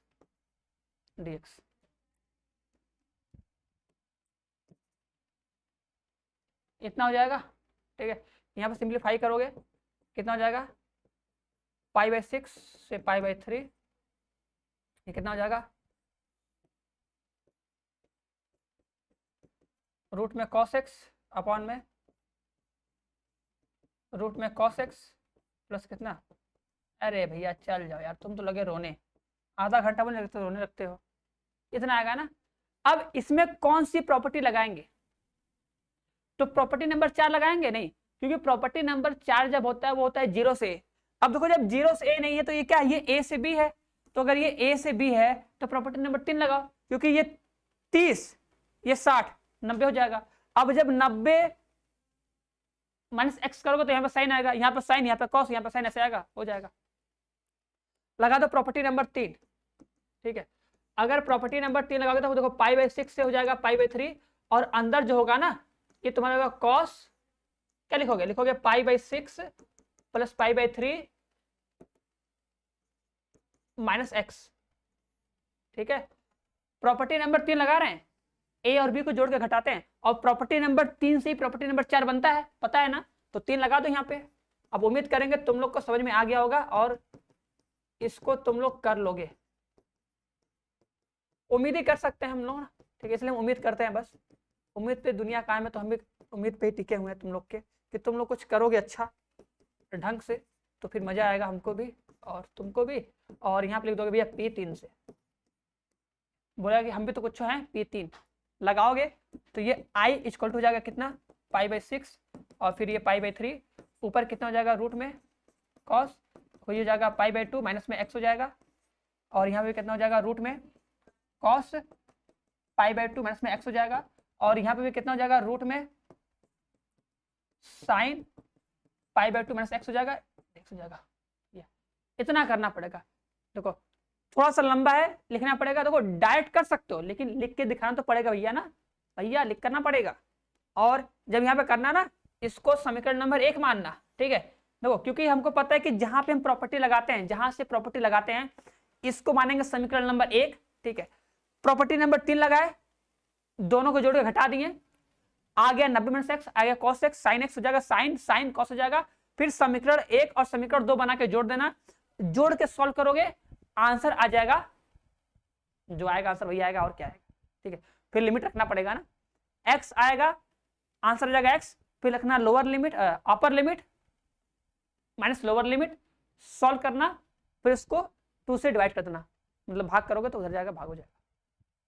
dx। इतना हो जाएगा, ठीक है। यहाँ पर सिंप्लीफाई करोगे कितना हो जाएगा, π/6 से π/3, ये कितना हो जाएगा, रूट में cos x अपॉन में रूट में cos x प्लस कितना, अरे भैया चल जाओ यार, तुम तो लगे रोने, आधा घंटा बोले लगते रोने लगते हो। इतना आएगा ना। अब इसमें कौन सी प्रॉपर्टी लगाएंगे, तो प्रॉपर्टी नंबर 4 लगाएंगे नहीं, क्योंकि प्रॉपर्टी नंबर 4 जब होता है वो होता है 0 से a। अब देखो जब 0 से a नहीं है तो ये क्या है, ये a से b है, तो अगर ये a से b है तो प्रॉपर्टी नंबर 3 लगाओ, क्योंकि ये 30 ये 60 90 हो जाएगा। अब जब 90 माइनस एक्स करोगे तो यहाँ पर साइन आएगा, यहाँ पर साइन, यहाँ पर कॉस, यहाँ पर साइन, ऐसे आएगा, हो जाएगा। लगा दो प्रॉपर्टी नंबर 3, ठीक है। अगर प्रॉपर्टी नंबर 3 लगाओगे तो देखो π/6 से हो जाएगा π/3, और अंदर जो होगा ना ये तुम्हारा होगा कॉस, क्या लिखोगे, लिखोगे π/6 प्लस π/3 माइनस एक्स, ठीक है। प्रॉपर्टी नंबर 3 लगा रहे हैं, ए और बी को जोड़ के घटाते हैं, और प्रॉपर्टी नंबर 3 से ही प्रॉपर्टी नंबर 4 बनता है, पता है ना, तो 3 लगा दो यहाँ पे। अब उम्मीद करेंगे तुम लोग को समझ में आ गया होगा और इसको तुम लोग कर लोगे, उम्मीद ही कर सकते हैं हम लोग ना, ठीक है, इसलिए हम उम्मीद करते हैं, बस उम्मीद पे दुनिया कायम है, तो हम भी उम्मीद पे ही टिके हुए हैं तुम लोग के, कि तुम लोग कुछ करोगे अच्छा ढंग से, तो फिर मजा आएगा हमको भी और तुमको भी। और यहाँ पे लिख दोगे भैया P3 से, बोला कि हम भी तो कुछ हैं, P3 लगाओगे तो ये i इक्वल टू हो जाएगा कितना, π/6, और फिर ये π/3, ऊपर कितना हो जाएगा रूट में cos, हो जाएगा π/2 माइनस में x हो जाएगा, और यहाँ पे कितना हो जाएगा रूट में cos π/2 माइनस में x हो जाएगा, और यहाँ पे भी कितना हो जाएगा रूट में साइन π/2 माइनस x हो जाएगा, x हो जाएगा। इतना करना पड़ेगा। देखो थोड़ा सा लंबा है, लिखना पड़ेगा, देखो डायरेक्ट कर सकते हो लेकिन लिख के दिखाना तो पड़ेगा भैया ना, भैया लिख करना पड़ेगा। और जब यहाँ पे करना ना, इसको समीकरण नंबर 1 मानना, ठीक है। देखो क्योंकि हमको पता है कि जहां पे हम प्रॉपर्टी लगाते हैं, जहां से प्रॉपर्टी लगाते हैं इसको मानेंगे समीकरण नंबर 1, ठीक है। प्रॉपर्टी नंबर 3 लगाए, दोनों को जोड़ के घटा दिए, आ गया 90 माइनस एक्स, आ गया कॉस एक्स, साइन एक्स हो जाएगा, साइन साइन कॉस हो जाएगा, फिर समीकरण 1 और समीकरण 2 बना के जोड़ देना, जोड़ के सॉल्व करोगे आंसर आ जाएगा, जो आएगा आंसर वही आएगा और क्या आएगा, ठीक है। फिर लिमिट रखना पड़ेगा ना, x आएगा आंसर हो जाएगा x, फिर रखना lower limit upper limit minus lower limit, solve करना, फिर इसको 2 से डिवाइड कर देना, मतलब भाग करोगे तो उधर जाएगा, भाग हो जाएगा।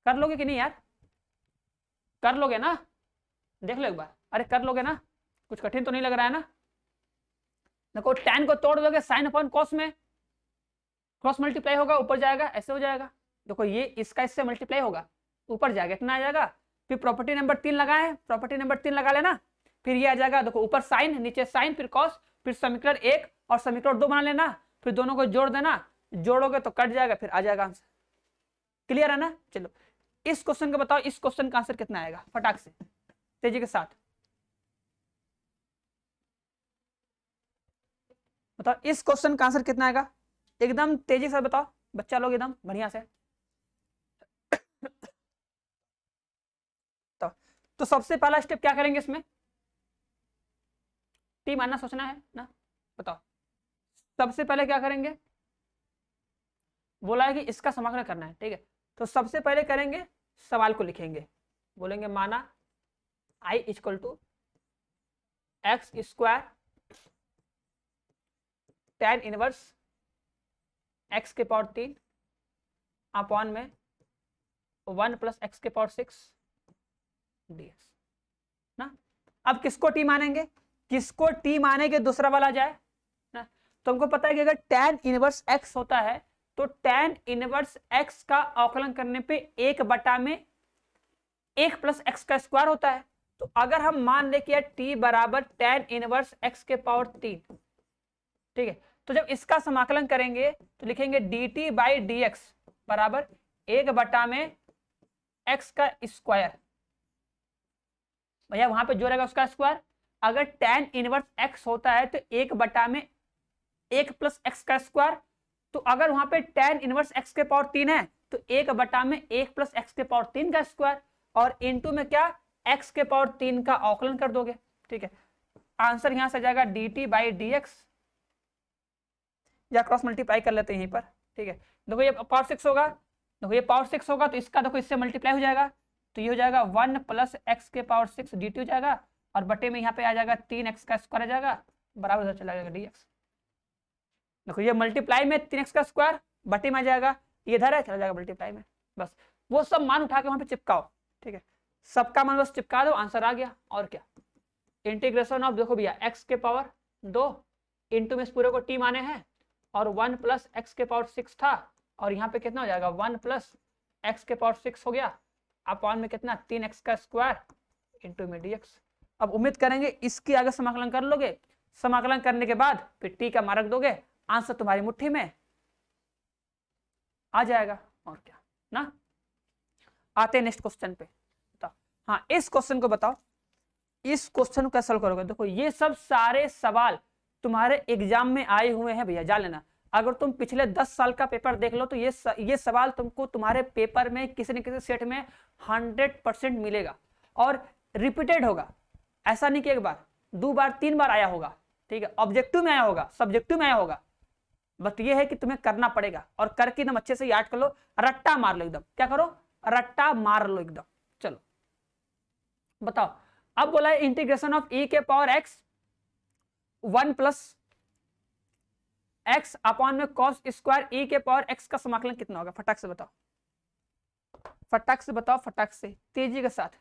कर लोगे कि नहीं यार, कर लोगे ना, देख लो एक बार, अरे कर लोगे ना, कुछ कठिन तो नहीं लग रहा है ना। देखो tan को तोड़ दोगे साइन अपॉन कॉस में, क्रॉस मल्टीप्लाई होगा ऊपर जाएगा, ऐसे हो जाएगा। देखो ये इसका इससे मल्टीप्लाई होगा, ऊपर जाएगा, इतना आ जाएगा। फिर प्रॉपर्टी नंबर 3 लगाए, प्रॉपर्टी नंबर 3 लगा लेना, फिर ये आ जाएगा, देखो ऊपर साइन नीचे साइन फिर कॉस, फिर समीकरण 1 और समीकरण 2 बना लेना, फिर दोनों को जोड़ देना, जोड़ोगे तो कट जाएगा, फिर आ जाएगा आंसर। क्लियर है ना। चलो इस क्वेश्चन का बताओ, इस क्वेश्चन का आंसर कितना आएगा, फटाक से तेजी के साथ बताओ, इस क्वेश्चन का आंसर कितना आएगा, एकदम तेजी से बताओ बच्चा लोग, एकदम बढ़िया से। तो सबसे पहला स्टेप क्या करेंगे इसमें, टी मानना सोचना है ना, बताओ सबसे पहले क्या करेंगे, बोला है कि इसका समाकलन करना है, ठीक है। तो सबसे पहले करेंगे सवाल को लिखेंगे, बोलेंगे माना I equal to x square tan inverse x के पावर 3 अपॉन में 1 प्लस एक्स के पावर 6 dx ना। अब किसको टी मानेंगे, किसको टी मानेंगे, दूसरा वाला जाए ना। तो हमको पता है कि अगर tan इनवर्स x होता है तो tan इनवर्स x का अवकलन करने पे 1 में 1 प्लस एक्स का स्क्वायर होता है। तो अगर हम मान ले कि यार t बराबर tan इनवर्स x के पावर 3, ठीक है, तो जब इसका समाकलन करेंगे तो लिखेंगे dt बाई डी एक्स बराबर 1 में x का स्क्वायर। भैया वहां पे जो रहेगा उसका स्क्वायर। अगर tan इनवर्स x होता है तो 1 में 1 प्लस एक्स का स्क्वायर। तो अगर वहां पे tan इनवर्स x के पावर 3 है तो 1 में 1 प्लस एक्स के पावर 3 का स्क्वायर, और इनटू में क्या, x के पावर 3 का अवकलन कर दोगे। ठीक है, आंसर यहां से आ जाएगा dt बाई डी एक्स, या क्रॉस मल्टीप्लाई कर लेते हैं यहीं पर। ठीक है, देखो ये पावर 6 होगा, देखो ये पावर 6 होगा तो इसका देखो इससे मल्टीप्लाई हो जाएगा, तो ये हो जाएगा 1 प्लस एक्स के पावर 6 dt हो जाएगा, और बटे में यहाँ पे आ जाएगा 3x का स्क्वायर आ जाएगा, बराबर उधर चला जाएगा dx। देखो ये मल्टीप्लाई में 3x का स्क्वायर बटे में आ जाएगा, ये इधर है चला जाएगा मल्टीप्लाई में। बस वो सब मान उठा के वहां पे चिपकाओ। ठीक है, सबका मान बस चिपका दो, आंसर आ गया। और क्या, इंटीग्रेशन ऑफ, देखो भैया x के पावर 2 इंटू में इस पूरे को t माने हैं, और 1 प्लस एक्स के पावर 6 था, और यहाँ पे कितना हो जाएगा 1 प्लस एक्स के पावर 6 हो गया, अपॉन में कितना 3x का स्क्वायर इंटू में dx। अब उम्मीद करेंगे इसकी आगे समाकलन कर लोगे, समाकलन करने के बाद फिर t का मान रख दोगे, आंसर तुम्हारी मुट्ठी में आ जाएगा। और क्या ना, आते हैं नेक्स्ट क्वेश्चन पे। बताओ, हाँ इस क्वेश्चन को बताओ, इस क्वेश्चन को कैसे सॉल्व करोगे। देखो ये सब सारे सवाल तुम्हारे एग्जाम में आए हुए हैं भैया, जान लेना। अगर तुम पिछले 10 साल का पेपर देख लो तो ये सवाल तुमको तुम्हारे पेपर में किसी न किसी सेट में 100% मिलेगा, और रिपीटेड होगा। ऐसा नहीं कि एक बार 2 बार 3 बार आया होगा। ठीक है, ऑब्जेक्टिव में आया होगा, सब्जेक्टिव में आया होगा। बट ये है कि तुम्हें करना पड़ेगा, और करके एकदम अच्छे से याद कर लो, रट्टा मार लो एकदम। क्या करो, रट्टा मार लो एकदम। चलो बताओ, अब बोला है इंटीग्रेशन ऑफ e के power x 1 plus x upon में कॉस स्क्वायर e के पावर x का समाकलन कितना होगा। फटाक से बताओ, फटाक से बताओ, फटाक से, तेजी के साथ।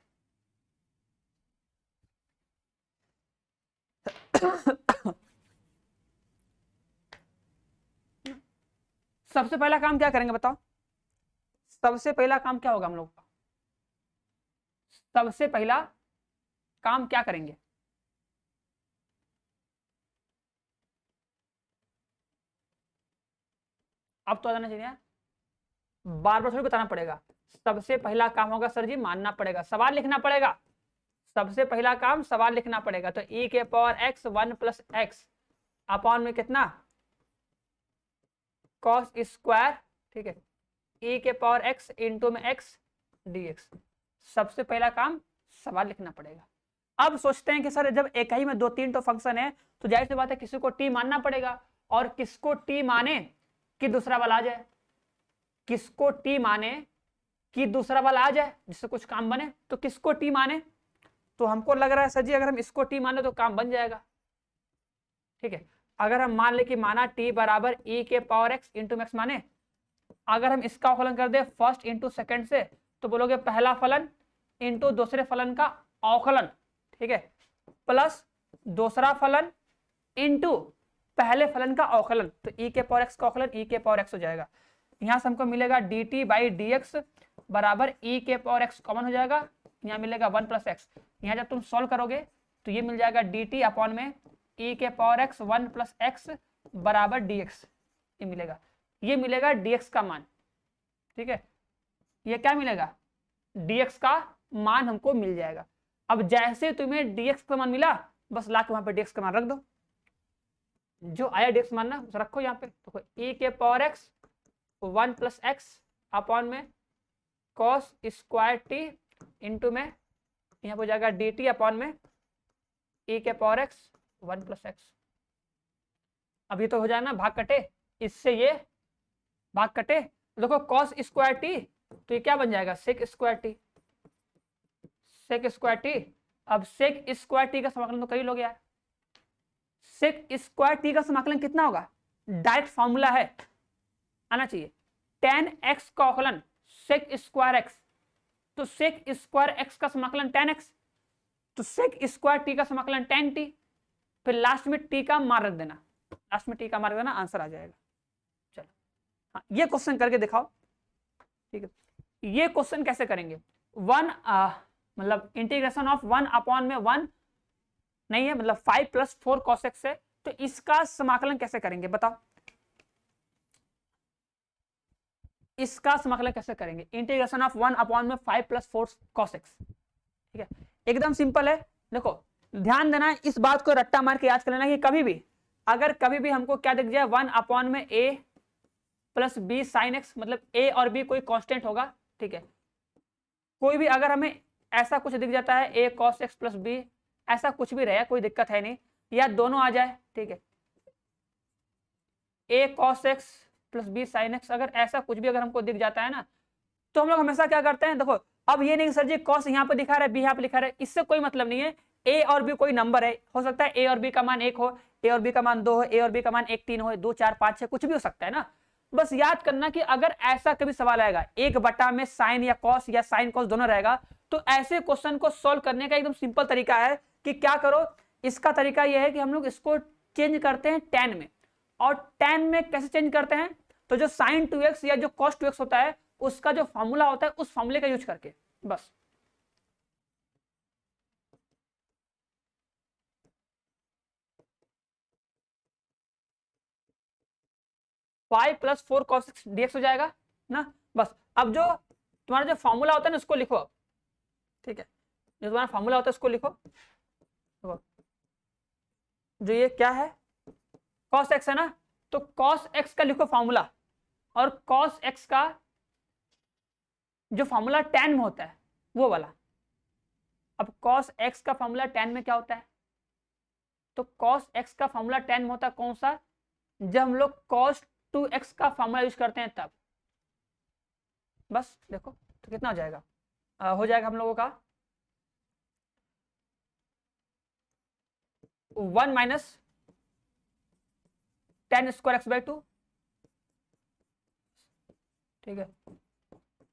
सबसे पहला काम क्या करेंगे बताओ, सबसे पहला काम क्या होगा हम लोग का, सबसे पहला काम क्या करेंगे। अब तो आ जाना चाहिए यार, बार बार थोड़ी बताना पड़ेगा। सबसे पहला काम होगा सर जी मानना पड़ेगा, सवाल लिखना पड़ेगा। सबसे पहला काम सवाल लिखना पड़ेगा। तो e के power x 1 plus x upon में कितना कॉस स्क्वायर, ठीक है, e के पावर x इंटू में x dx। सबसे पहला काम सवाल लिखना पड़ेगा। अब सोचते हैं कि सर जब एक ही में 2-3 तो फंक्शन है तो जाहिर सी बात है किसी को t मानना पड़ेगा, और किसको t माने कि दूसरा वाला आ जाए, किसको t माने कि दूसरा वाला आ जाए जिससे कुछ काम बने। तो किसको t माने, तो हमको लग रहा है सर जी अगर हम इसको t मान ले तो काम बन जाएगा। ठीक है, अगर हम मान ले कि माना t बराबर e के पावर x इंटू एक्स माने, अगर हम इसका अवकलन कर दे फर्स्ट इंटू सेकेंड से, तो बोलोगे पहला फलन इंटू दूसरे फलन का अवकलन, ठीक है, प्लस दूसरा फलन इंटू पहले फलन का अवकलन। तो e के पावर x का अवकलन e के पावर x हो जाएगा। यहां से हमको मिलेगा dt बाई डी एक्स बराबर e के पावर x कॉमन हो जाएगा, यहाँ मिलेगा 1 प्लस एक्स। यहाँ जब तुम सॉल्व करोगे तो ये मिल जाएगा dt अपॉन में e के पावर x 1 प्लस एक्स बराबर dx। ये मिलेगा dx का मान। ठीक है, ये क्या मिलेगा, dx का मान हमको मिल जाएगा। अब जैसे तुम्हें dx का मान मिला, बस लाके वहां पे dx का मान रख दो, जो आया dx मान ना रखो यहाँ पे। तो e के power x 1 plus x upon में कॉस स्क्वायर t इंटू में यहाँ पे हो जाएगा dt अपॉन में e के पावर x 1 प्लस एक्स। अब ये तो हो जाए ना भाग कटे, इससे ये भाग कटे, देखो कॉस स्क्वायर t तो ये क्या बन जाएगा sec square t, sec square t, अब सेक स्क्वायर टी का समाकलन तो कई लोग यार, सेक स्क्वायर टी का समाकलन कितना होगा, डायरेक्ट फॉर्मूला है, आना चाहिए, tan x का अवकलन सेक स्क्वायर x, तो सेक स्क्वायर x का समाकलन tan x, तो सेक स्क्वायर टी का समाकलन tan t, फिर लास्ट में टी का मान रख देना, लास्ट में टी का मान रख देना, आंसर आ जाएगा। चलो हाँ, ये क्वेश्चन करके दिखाओ। ठीक है, ये क्वेश्चन कैसे करेंगे, मतलब इंटीग्रेशन ऑफ 1/1 नहीं है, मतलब 5 + 4 cos x है, तो इसका समाकलन कैसे करेंगे बताओ, इसका समाकलन कैसे करेंगे, इंटीग्रेशन ऑफ 1/5 + 4 cos x। ठीक है, एकदम सिंपल है। देखो ध्यान देना, इस बात को रट्टा मार के याद कर लेना कि कभी भी अगर कभी भी हमको क्या दिख जाए 1/a + b sin x, मतलब a और b कोई कांस्टेंट होगा। ठीक है, कोई भी अगर हमें ऐसा कुछ दिख जाता है a cos x + b, ऐसा कुछ भी रहे कोई दिक्कत है नहीं, या दोनों आ जाए। ठीक है, a cos x + b sin x, अगर ऐसा कुछ भी अगर हमको दिख जाता है ना, तो हम लोग हमेशा क्या करते हैं, देखो अब ये नहीं सर जी cos यहाँ पे दिखा रहा है, b यहाँ पे लिखा रहा है, इससे कोई मतलब नहीं है। a और b कोई नंबर है, हो सकता है a और b का मान 1 हो, a और b का मान 2 हो, a और b का मान 1 3 हो, 2 4 5 6 कुछ भी हो सकता है ना। बस याद करना कि अगर ऐसा कभी सवाल आएगा 1 में साइन या कॉस या साइन कॉस दोनों रहेगा, तो ऐसे क्वेश्चन को सॉल्व करने का एकदम सिंपल तरीका है कि क्या करो, इसका तरीका यह है कि हम लोग इसको चेंज करते हैं tan में। और tan में कैसे चेंज करते हैं, तो जो sin 2x या जो cos 2x होता है उसका जो फॉर्मूला होता है उस फॉर्मूले का यूज करके, बस। Five plus 4 cos x dx हो जाएगा ना, बस। अब जो तुम्हारा जो फॉर्मूला होता है ना उसको लिखो अब। ठीक है, जो तुम्हारा फॉर्मूला होता है उसको लिखो, जो ये क्या है cos x है ना, तो cos x का लिखो फॉर्मूला, और cos x का जो फॉर्मूला tan में होता है वो वाला। अब cos x का फॉर्मूला tan में क्या होता है, तो cos x का फॉर्मूला tan में होता है कौन सा, जब हम लोग cos 2x का फॉर्मूला यूज करते हैं तब। बस देखो तो कितना हो जाएगा, हो जाएगा हम लोगों का 1 - tan स्क्वायर x/2। ठीक है,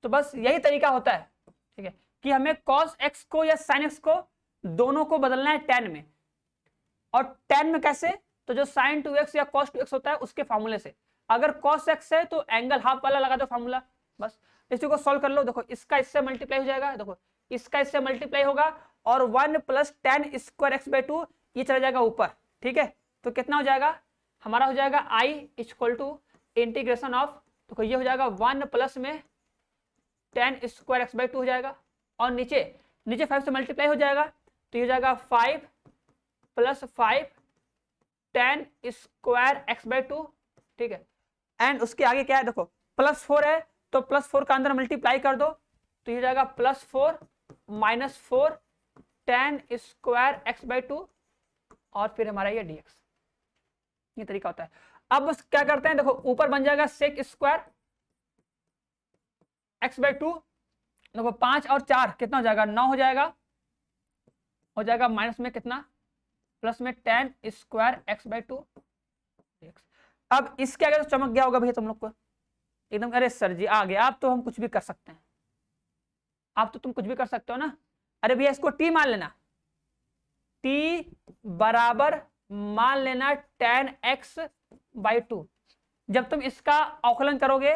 तो बस यही तरीका होता है। ठीक है, कि हमें cos x को या sin x को दोनों को बदलना है tan में, और tan में कैसे, तो जो sin 2x या cos 2x होता है उसके फॉर्मूले से। अगर cos x है तो एंगल हाफ वाला लगा दो फॉर्मूला, बस। इसी को सॉल्व कर लो, देखो इसका इससे मल्टीप्लाई हो जाएगा, देखो इसका इससे मल्टीप्लाई होगा, और 1 + tan स्क्वायर x/2 ये चला जाएगा ऊपर। ठीक है, तो कितना हो जाएगा हमारा, हो जाएगा i = इंटीग्रेशन ऑफ, देखो ये हो जाएगा 1 प्लस में tan स्क्वायर x/2 हो जाएगा, और नीचे 5 से मल्टीप्लाई हो जाएगा, तो ये हो जाएगा 5 + 5 tan स्क्वायर x/2। ठीक है, एंड उसके आगे क्या है, देखो +4 है, तो +4 का अंदर मल्टीप्लाई कर दो, तो ये हो जाएगा +4 - 4 tan स्क्वायर x/2, और फिर हमारा ये dx। ये तरीका होता है। अब बस क्या करते हैं, देखो ऊपर बन जाएगा सेक स्क्वायर x/2, देखो 5 और 4 कितना हो जाएगा, 9 हो जाएगा, माइनस में कितना, प्लस में tan स्क्वायर x/2 dx। अब इसके आगे तो चमक गया होगा भैया तुम लोग को एकदम, अरे सर जी आ गया, आप तो हम कुछ भी कर सकते हैं, आप तो तुम कुछ भी कर सकते हो ना। अरे भैया इसको t मान लेना, t बराबर मान लेना tan x/2। जब तुम इसका अवकलन करोगे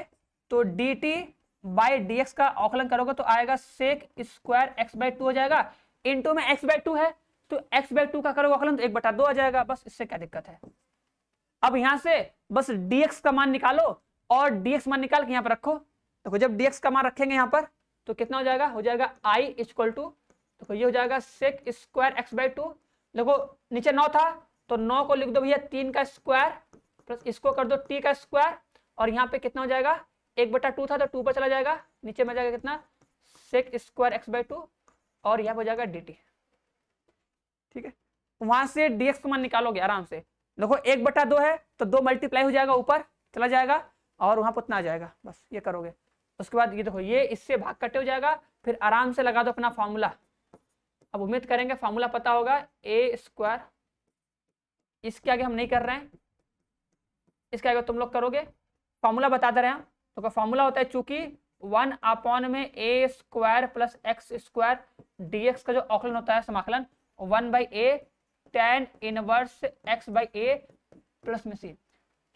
तो dt/dx का अवकलन करोगे तो आएगा सेक स्क्वायर x/2 हो जाएगा, इनटू में x/2 है, तो x/2 का करोगे अवकलन तो 1/2 आ जाएगा, बस। इससे क्या दिक्कत है। अब यहां से बस dx का मान निकालो, और dx मान निकाल के यहां पर रखो। देखो जब dx का मान रखेंगे यहां पर तो कितना हो जाएगा, i = देखो ये हो जाएगा सेक स्क्वायर x/2। देखो नीचे 9 था, तो 9 को लिख दो भैया 3 का स्क्वायर, प्लस इसको कर दो t का स्क्वायर, और यहाँ पे कितना हो जाएगा 1/2 था, तो 2 पर चला जाएगा, नीचे में जाएगा कितना सेक स्क्वायर x/2, और यहाँ पर हो जाएगा dt। ठीक है, वहां से dx का मान निकालोगे आराम से। देखो 1/2 है, तो 2 मल्टीप्लाई हो जाएगा, ऊपर चला जाएगा, और वहां पर उतना आ जाएगा, बस ये करोगे। उसके बाद ये देखो ये इससे भाग कटे हो जाएगा, फिर आराम से लगा दो अपना फॉर्मूला, अब उम्मीद करेंगे फॉर्मूला पता होगा, ए स्क्वायर, इसके आगे हम नहीं कर रहे हैं, इसके आगे तुम लोग करोगे, फॉर्मूला बता दे रहे हैं। तो फॉर्मूला होता है चूंकि 1 में a square plus x square dx का जो औकलन होता है समाकलन 1/a tan inverse x/a plus में सी,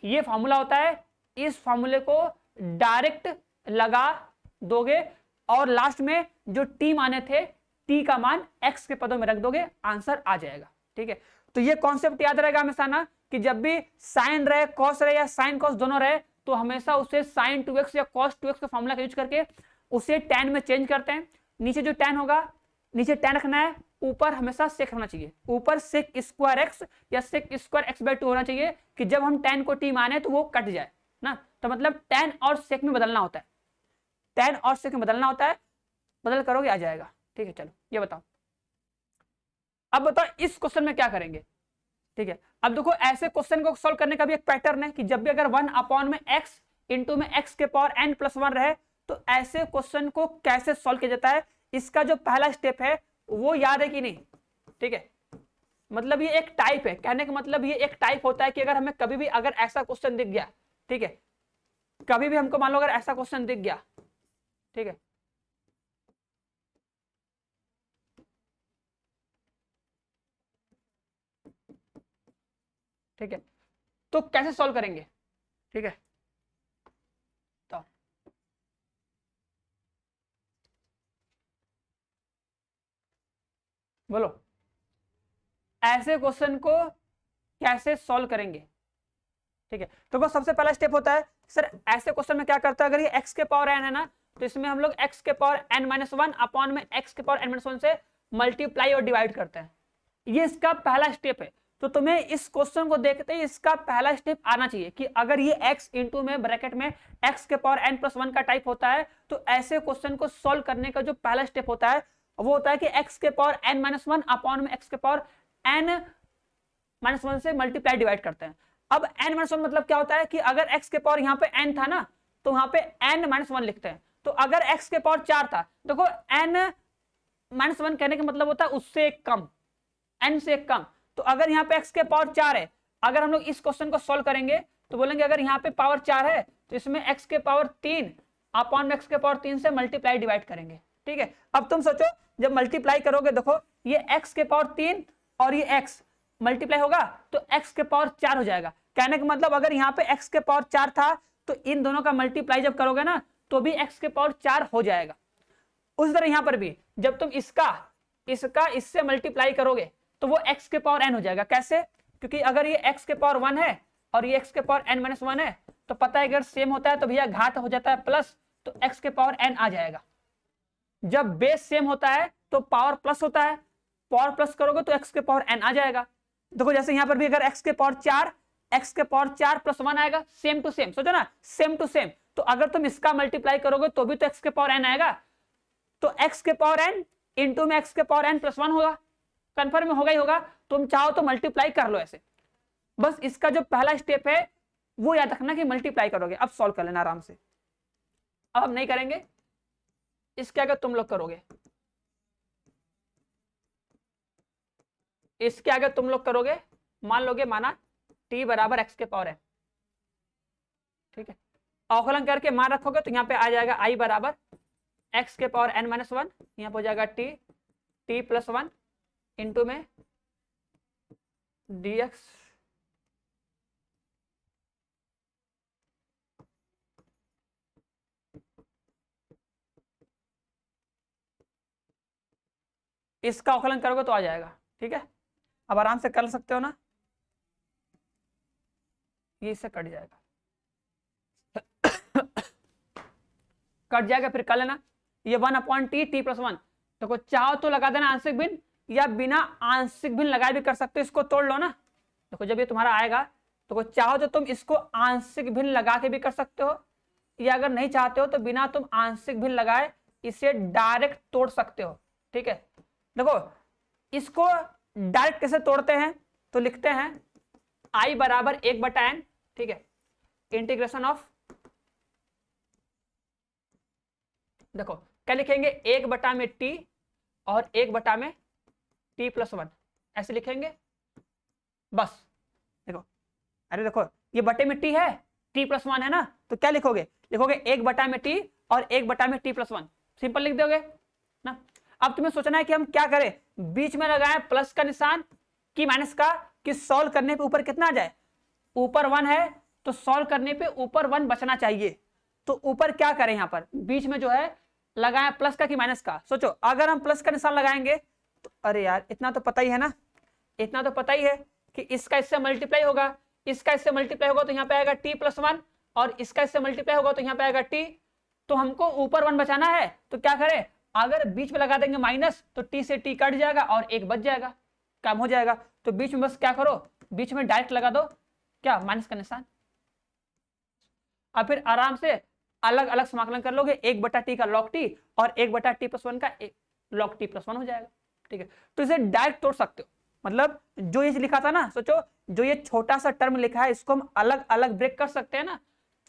ये फॉर्मूला होता है। इस फॉर्मूले को डायरेक्ट लगा दोगे और लास्ट में जो टी माने थे, टी का मान x के पदों में रख दोगे, आंसर आ जाएगा। ठीक है, तो ये कॉन्सेप्ट याद रहेगा हमेशा ना कि जब भी साइन रहे, कॉस रहे या साइन कॉस दोनों रहे तो हमेशा उसे sin 2x या cos 2x का फॉर्मूला का यूज करके उसे tan में चेंज करते हैं। नीचे जो tan होगा, नीचे tan रखना है, ऊपर हमेशा sec रखना चाहिए, ऊपर sec स्क्वायर x या sec स्क्वायर x/2 होना चाहिए कि जब हम tan को t माने तो वो कट जाए ना। तो मतलब tan और sec में बदलना होता है, tan और sec में बदलना होता है, बदल करोगे आ जाएगा। ठीक है, चलो ये बताओ, अब बताओ इस क्वेश्चन में क्या करेंगे। ठीक है, अब देखो ऐसे क्वेश्चन को सॉल्व करने का भी एक पैटर्न है कि जब भी अगर 1 में x इंटू में x के पावर n+1 रहे तो ऐसे क्वेश्चन को कैसे सॉल्व किया जाता है, इसका जो पहला स्टेप है वो याद है कि नहीं। ठीक है, मतलब ये एक टाइप है, कहने का मतलब ये एक टाइप होता है कि अगर हमें कभी भी अगर ऐसा क्वेश्चन दिख गया, ठीक है, कभी भी हमको मान लो अगर ऐसा क्वेश्चन दिख गया, ठीक है, ठीक है, तो कैसे सॉल्व करेंगे। ठीक है, तो बोलो ऐसे क्वेश्चन को कैसे सॉल्व करेंगे। ठीक है, तो सबसे पहला स्टेप होता है सर ऐसे क्वेश्चन में क्या करता है, अगर ये x के पावर n है ना तो इसमें हम लोग x के पावर n-1 अपॉन में x के पावर n-1 से मल्टीप्लाई और डिवाइड करते हैं। ये इसका पहला स्टेप है। तो तुम्हें इस क्वेश्चन को देखते ही इसका पहला स्टेप आना चाहिए कि अगर ये x इंटू में ब्रैकेट में x के पावर n+1 का टाइप होता है तो ऐसे क्वेश्चन को सॉल्व करने का जो पहला स्टेप होता है वो होता है कि x के पावर n-1 अपॉन में x के पावर n-1 से मल्टीप्लाई डिवाइड करते हैं। अब n-1 मतलब क्या होता है कि अगर x के पावर यहाँ पे n था ना तो वहां पे n-1 लिखते हैं। तो अगर x के पावर 4 था, देखो n-1 कहने का मतलब होता है उससे एक कम, n से एक कम। तो अगर यहाँ पे x के पावर 4 है, अगर हम लोग इस क्वेश्चन को सॉल्व करेंगे तो बोलेंगे अगर यहाँ पे पावर 4 है तो इसमें x के पावर 3 अपॉन x के पावर 3 से मल्टीप्लाई डिवाइड करेंगे। ठीक है, अब तुम सोचो जब मल्टीप्लाई करोगे, देखो ये x के पावर 3 और ये x मल्टीप्लाई होगा तो x के पावर 4 हो जाएगा। कहने का मतलब अगर यहाँ पे x के पावर 4 था तो इन दोनों का मल्टीप्लाई जब करोगे ना तो भी x के पावर 4 हो जाएगा। उस तरह यहाँ पर भी जब तुम इसका इससे मल्टीप्लाई करोगे तो वो x के पावर n हो जाएगा। कैसे? क्योंकि अगर ये x के पावर 1 है और ये x के पावर n-1 है तो पता है अगर सेम होता है तो भैया घात हो जाता है प्लस, तो x के पावर n आ जाएगा। जब बेस सेम होता है तो पावर प्लस होता है, पावर प्लस करोगे तो x के पावर n आ जाएगा। देखो जैसे यहाँ पर भी अगर x के पावर 4 प्लस 1 आएगा, सेम टू सेम, सोचो ना सेम टू सेम। तो अगर तुम इसका मल्टीप्लाई करोगे तो भी तो x के पावर n आएगा। तो x के पावर n इंटू में x के पावर n+1 होगा, कंफर्म में होगा ही होगा। तुम चाहो तो मल्टीप्लाई कर लो ऐसे, बस इसका जो पहला स्टेप है वो याद रखना कि मल्टीप्लाई करोगे। अब सॉल्व कर लेना आराम से। अब हम नहीं करेंगे, इसके आगे तुम लोग करोगे, इसके आगे तुम लोग करोगे, मान लोगे माना t बराबर x के पावर n। ठीक है, अवकलन करके मान रखोगे तो यहाँ पे आ जाएगा i बराबर x के पावर n-1, यहाँ पे हो जाएगा t+1 इंटू में dx इसका अवकलन करोगे तो आ जाएगा। ठीक है, अब आराम से कर सकते हो ना, ये इससे कट जाएगा कट जाएगा, फिर कर लेना ये 1/t+1। देखो चाहो तो लगा देना आंशिक भिन्न या बिना आंशिक भिन्न लगाए भी कर सकते हो, इसको तोड़ लो ना। देखो जब ये तुम्हारा आएगा तो चाहो तो तुम इसको आंशिक भिन्न लगा के भी कर सकते हो, या अगर नहीं चाहते हो तो बिना तुम आंशिक भिन्न लगाए इसे डायरेक्ट तोड़ सकते हो। ठीक है, देखो इसको डायरेक्ट कैसे तोड़ते हैं तो लिखते हैं i बराबर 1/n। ठीक है, इंटीग्रेशन ऑफ, देखो क्या लिखेंगे 1/t और 1/n t+1 ऐसे लिखेंगे बस। देखो, अरे देखो ये बटे में t है, t+1 है ना, तो क्या लिखोगे, लिखोगे 1/t और 1/t+1, सिंपल लिख दोगे ना। अब तुम्हें सोचना है कि हम क्या करें, बीच में लगाएं प्लस का निशान कि माइनस का, कि सॉल्व करने पे ऊपर कितना आ जाए, ऊपर 1 है तो सॉल्व करने पे ऊपर 1 बचना चाहिए। तो ऊपर क्या करें, यहां पर बीच में जो है लगाएं प्लस का कि माइनस का। सोचो अगर हम प्लस का निशान लगाएंगे तो अरे यार इतना तो पता ही है ना, इतना तो पता ही है कि इसका इससे मल्टीप्लाई होगा, इसका इससे मल्टीप्लाई होगा तो यहाँ पे आएगा t+1 और इसका इससे मल्टीप्लाई होगा तो यहाँ पे आएगा t। तो हमको ऊपर 1 बचाना है तो क्या करें, अगर बीच में लगा देंगे माइनस तो t से t कट जाएगा और 1 बच जाएगा, काम हो जाएगा। तो बीच में बस क्या करो, बीच में डायरेक्ट लगा दो क्या, माइनस का निशान। अब फिर आराम से अलग अलग समाकलन कर लोगे, 1/t का log t और 1/t+1 का log t+1 हो जाएगा। ठीक है, तो इसे डायरेक्ट तोड़ सकते हो, मतलब जो ये लिखा था ना, सोचो जो ये छोटा सा टर्म लिखा है इसको हम अलग अलग ब्रेक कर सकते हैं ना।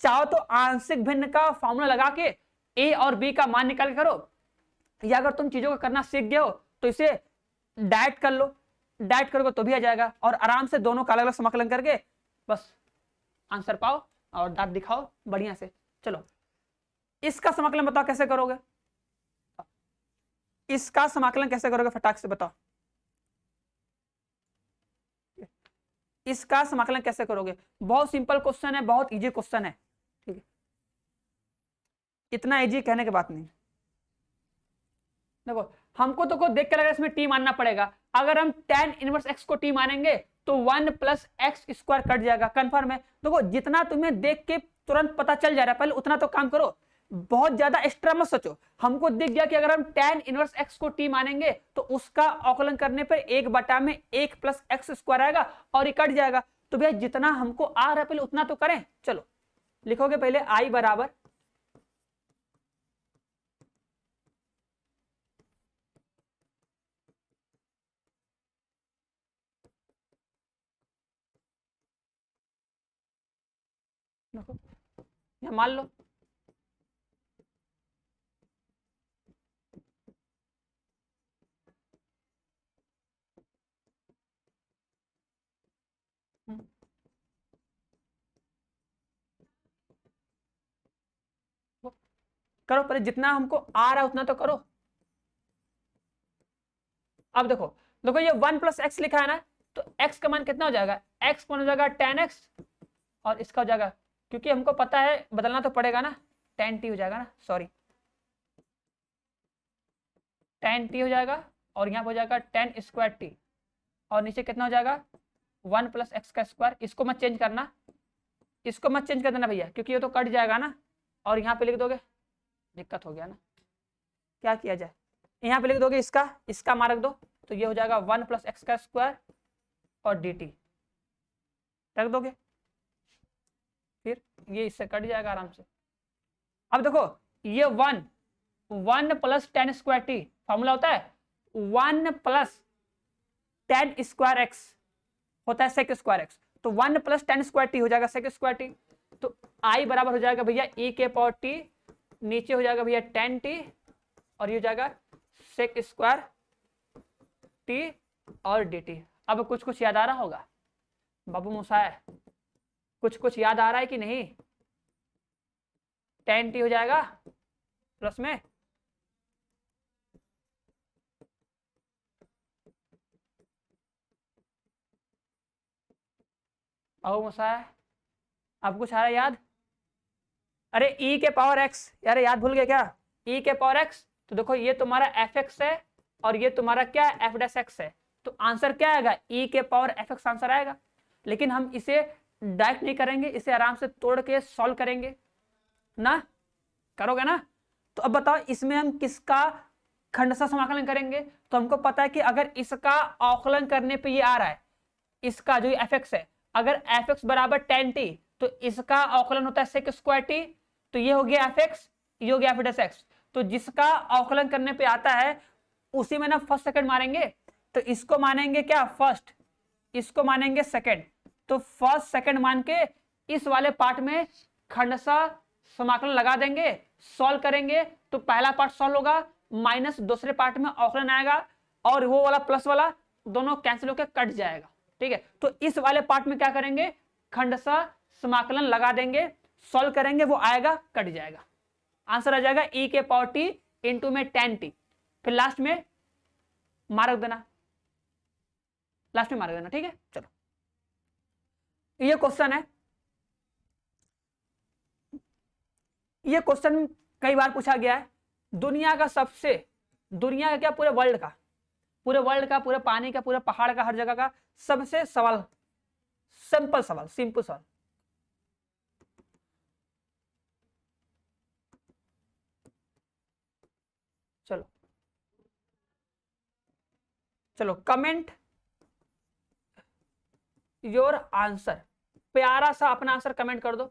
चाहो तो आंशिक भिन्न का फॉर्मूला लगा के a और b का मान निकाल करो, या अगर तुम चीजों को करना सीख गए हो तो इसे डायरेक्ट कर लो, डायरेक्ट करोगे तो भी आ जाएगा। और आराम से दोनों का अलग अलग समाकलन करके बस आंसर पाओ और दांत दिखाओ बढ़िया से। चलो इसका समाकलन बताओ कैसे करोगे, इसका समाकलन कैसे करोगे फटाक से बताओ, इसका समाकलन कैसे करोगे। बहुत सिंपल क्वेश्चन है, बहुत इजी क्वेश्चन है। ठीक है, इतना इजी कहने के बात नहीं। देखो हमको तो को देख के लग रहा है इसमें t मानना पड़ेगा, अगर हम tan इनवर्स x को t मानेंगे तो 1 + x² कट जाएगा, कंफर्म है। देखो जितना तुम्हें देख के तुरंत पता चल जा रहा है पहले उतना तो काम करो, बहुत ज्यादा एक्स्ट्रा मत सोचो। हमको दिख गया कि अगर हम tan इनवर्स x को t मानेंगे तो उसका अवकलन करने पर 1/1 + x² आएगा और ये कट जाएगा। तो भैया जितना हमको आ रहा है पहले उतना तो करें। चलो लिखोगे पहले i बराबर या मान लो करो, पहले जितना हमको आ रहा है उतना तो करो। अब देखो देखो ये 1 + x लिखा है ना, तो x का मान कितना हो जाएगा, x मान हो जाएगा tan x और इसका हो जाएगा, क्योंकि हमको पता है बदलना तो पड़ेगा ना, tan t हो जाएगा ना, सॉरी tan t हो जाएगा और यहाँ पर हो जाएगा tan² t और नीचे कितना हो जाएगा 1 + x²। इसको मत चेंज करना, इसको मत चेंज कर देना भैया, क्योंकि ये तो कट जाएगा ना। और यहाँ पे लिख दोगे, दिक्कत हो गया ना, क्या किया जाए, यहाँ पे लिख दोगे इसका इसका मान रख दो, तो ये हो जाएगा 1 + x² और dt रख दोगे, फिर ये इससे कट जाएगा आराम से। अब देखो ये 1 + tan² t फॉर्मूला होता है 1 + tan² x होता है sec² x, तो 1 + tan² t हो जाएगा sec² t। तो i बराबर हो जाएगा भैया e⁻t, नीचे हो जाएगा भैया tan t और ये हो जाएगा sec² t और dt। अब कुछ कुछ याद आ रहा होगा बाबू मुसाए, कुछ कुछ याद आ रहा है कि नहीं। tan t हो जाएगा प्लस में बाबू मुसाए, अब कुछ आ रहा है याद, अरे e⁻x, यार याद भूल गए क्या, e⁻x, तो देखो ये तुम्हारा fx है और ये तुम्हारा क्या है f'(x) है, तो आंसर क्या आएगा e⁻fx आंसर आएगा। लेकिन हम इसे डायरेक्ट नहीं करेंगे, इसे आराम से तोड़ के सॉल्व करेंगे ना, करोगे ना। तो अब बताओ इसमें हम किसका खंडशः समाकलन करेंगे, तो हमको पता है कि अगर इसका अवकलन करने पे ये आ रहा है, इसका जो fx है, अगर fx बराबर tan t तो इसका अवकलन होता है sec² t, तो ये हो गया fx, ये हो गया f'(x), तो जिसका अवकलन करने पे आता है उसी में ना फर्स्ट सेकंड मारेंगे, तो इसको मानेंगे क्या फर्स्ट, इसको मानेंगे सेकंड, तो फर्स्ट सेकंड मान के इस वाले पार्ट में खंडशः समाकलन लगा देंगे, सॉल्व करेंगे, तो पहला पार्ट सॉल्व होगा माइनस दूसरे पार्ट में अवकलन आएगा, और वो वाला प्लस वाला दोनों कैंसिल होकर कट जाएगा। ठीक है, तो इस वाले पार्ट में क्या करेंगे, खंडशः समाकलन लगा देंगे, सॉल्व करेंगे, वो आएगा, कट जाएगा, आंसर आ जाएगा e के पावर t इंटू में tan t, फिर लास्ट में मार्क देना, लास्ट में मार्क देना। ठीक है, चलो ये क्वेश्चन है, ये क्वेश्चन कई बार पूछा गया है। दुनिया का क्या, पूरे वर्ल्ड का, पूरे पानी का, पूरे पहाड़ का, हर जगह का सबसे सवाल, सिंपल सवाल। चलो कमेंट योर आंसर, प्यारा सा अपना आंसर कमेंट कर दो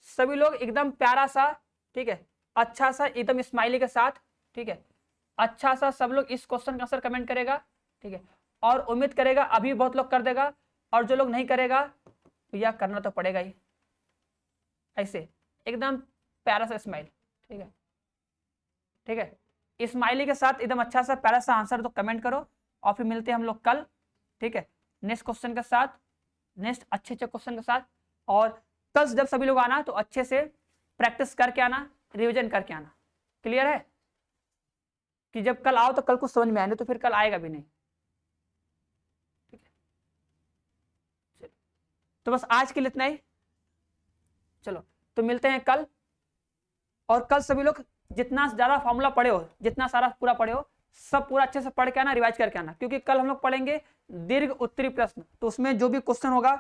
सभी लोग, एकदम प्यारा सा, ठीक है, अच्छा सा, एकदम स्माइली के साथ। ठीक है, अच्छा सा सब लोग इस क्वेश्चन का आंसर कमेंट करेगा। ठीक है, और उम्मीद करेगा अभी बहुत लोग कर देगा, और जो लोग नहीं करेगा यह करना तो पड़ेगा ही, ऐसे एकदम प्यारा सा स्माइल। ठीक है, ठीक है, स्माइली के साथ एकदम अच्छा सा प्यारा सा आंसर तो कमेंट करो, और फिर मिलते हैं हम लोग कल। ठीक है, नेक्स्ट क्वेश्चन के साथ, नेक्स्ट अच्छे क्वेश्चन के साथ। और कल जब सभी लोग आना तो अच्छे से प्रैक्टिस करके आना, रिवीजन करके आना। क्लियर है कि जब कल आओ तो कल कुछ समझ में आए, नहीं तो फिर कल आएगा भी नहीं। ठीक है, तो बस आज के लिए इतना ही। चलो तो मिलते हैं कल, और कल सभी लोग जितना ज्यादा फॉर्मूला पढ़े हो, जितना सारा पूरा पढ़े हो, सब पूरा अच्छे से पढ़ के आना, रिवाइज करके आना, क्योंकि कल हम लोग पढ़ेंगे दीर्घ उत्तरी प्रश्न। तो उसमें जो भी क्वेश्चन होगा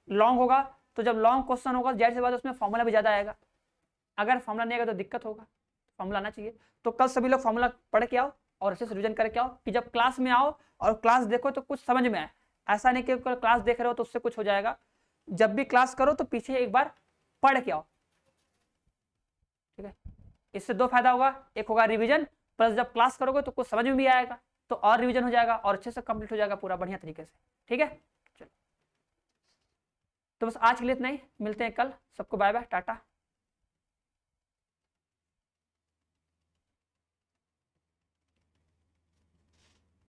लॉन्ग होगा, तो जब लॉन्ग क्वेश्चन होगा जाहिर सी बात उसमें फॉर्मूला भी ज्यादा आएगा। अगर फॉर्मूला नहीं आएगा तो दिक्कत होगा, फॉर्मूला आना चाहिए। तो कल सभी लोग फॉर्मूला पढ़ के आओ और अच्छे से रिविजन करके आओ, कि जब क्लास में आओ और क्लास देखो तो कुछ समझ में आए। ऐसा नहीं कि क्लास देख रहे हो तो उससे कुछ हो जाएगा। जब भी क्लास करो तो पीछे एक बार पढ़ के आओ। ठीक है, इससे दो फायदा होगा, एक होगा रिवीजन, प्लस जब क्लास करोगे तो कुछ समझ में भी आएगा, तो और रिवीजन हो जाएगा और अच्छे से कंप्लीट हो जाएगा पूरा बढ़िया तरीके से। ठीक है, चलो तो बस आज के लिए इतना ही, मिलते हैं कल, सबको बाय बाय, टाटा।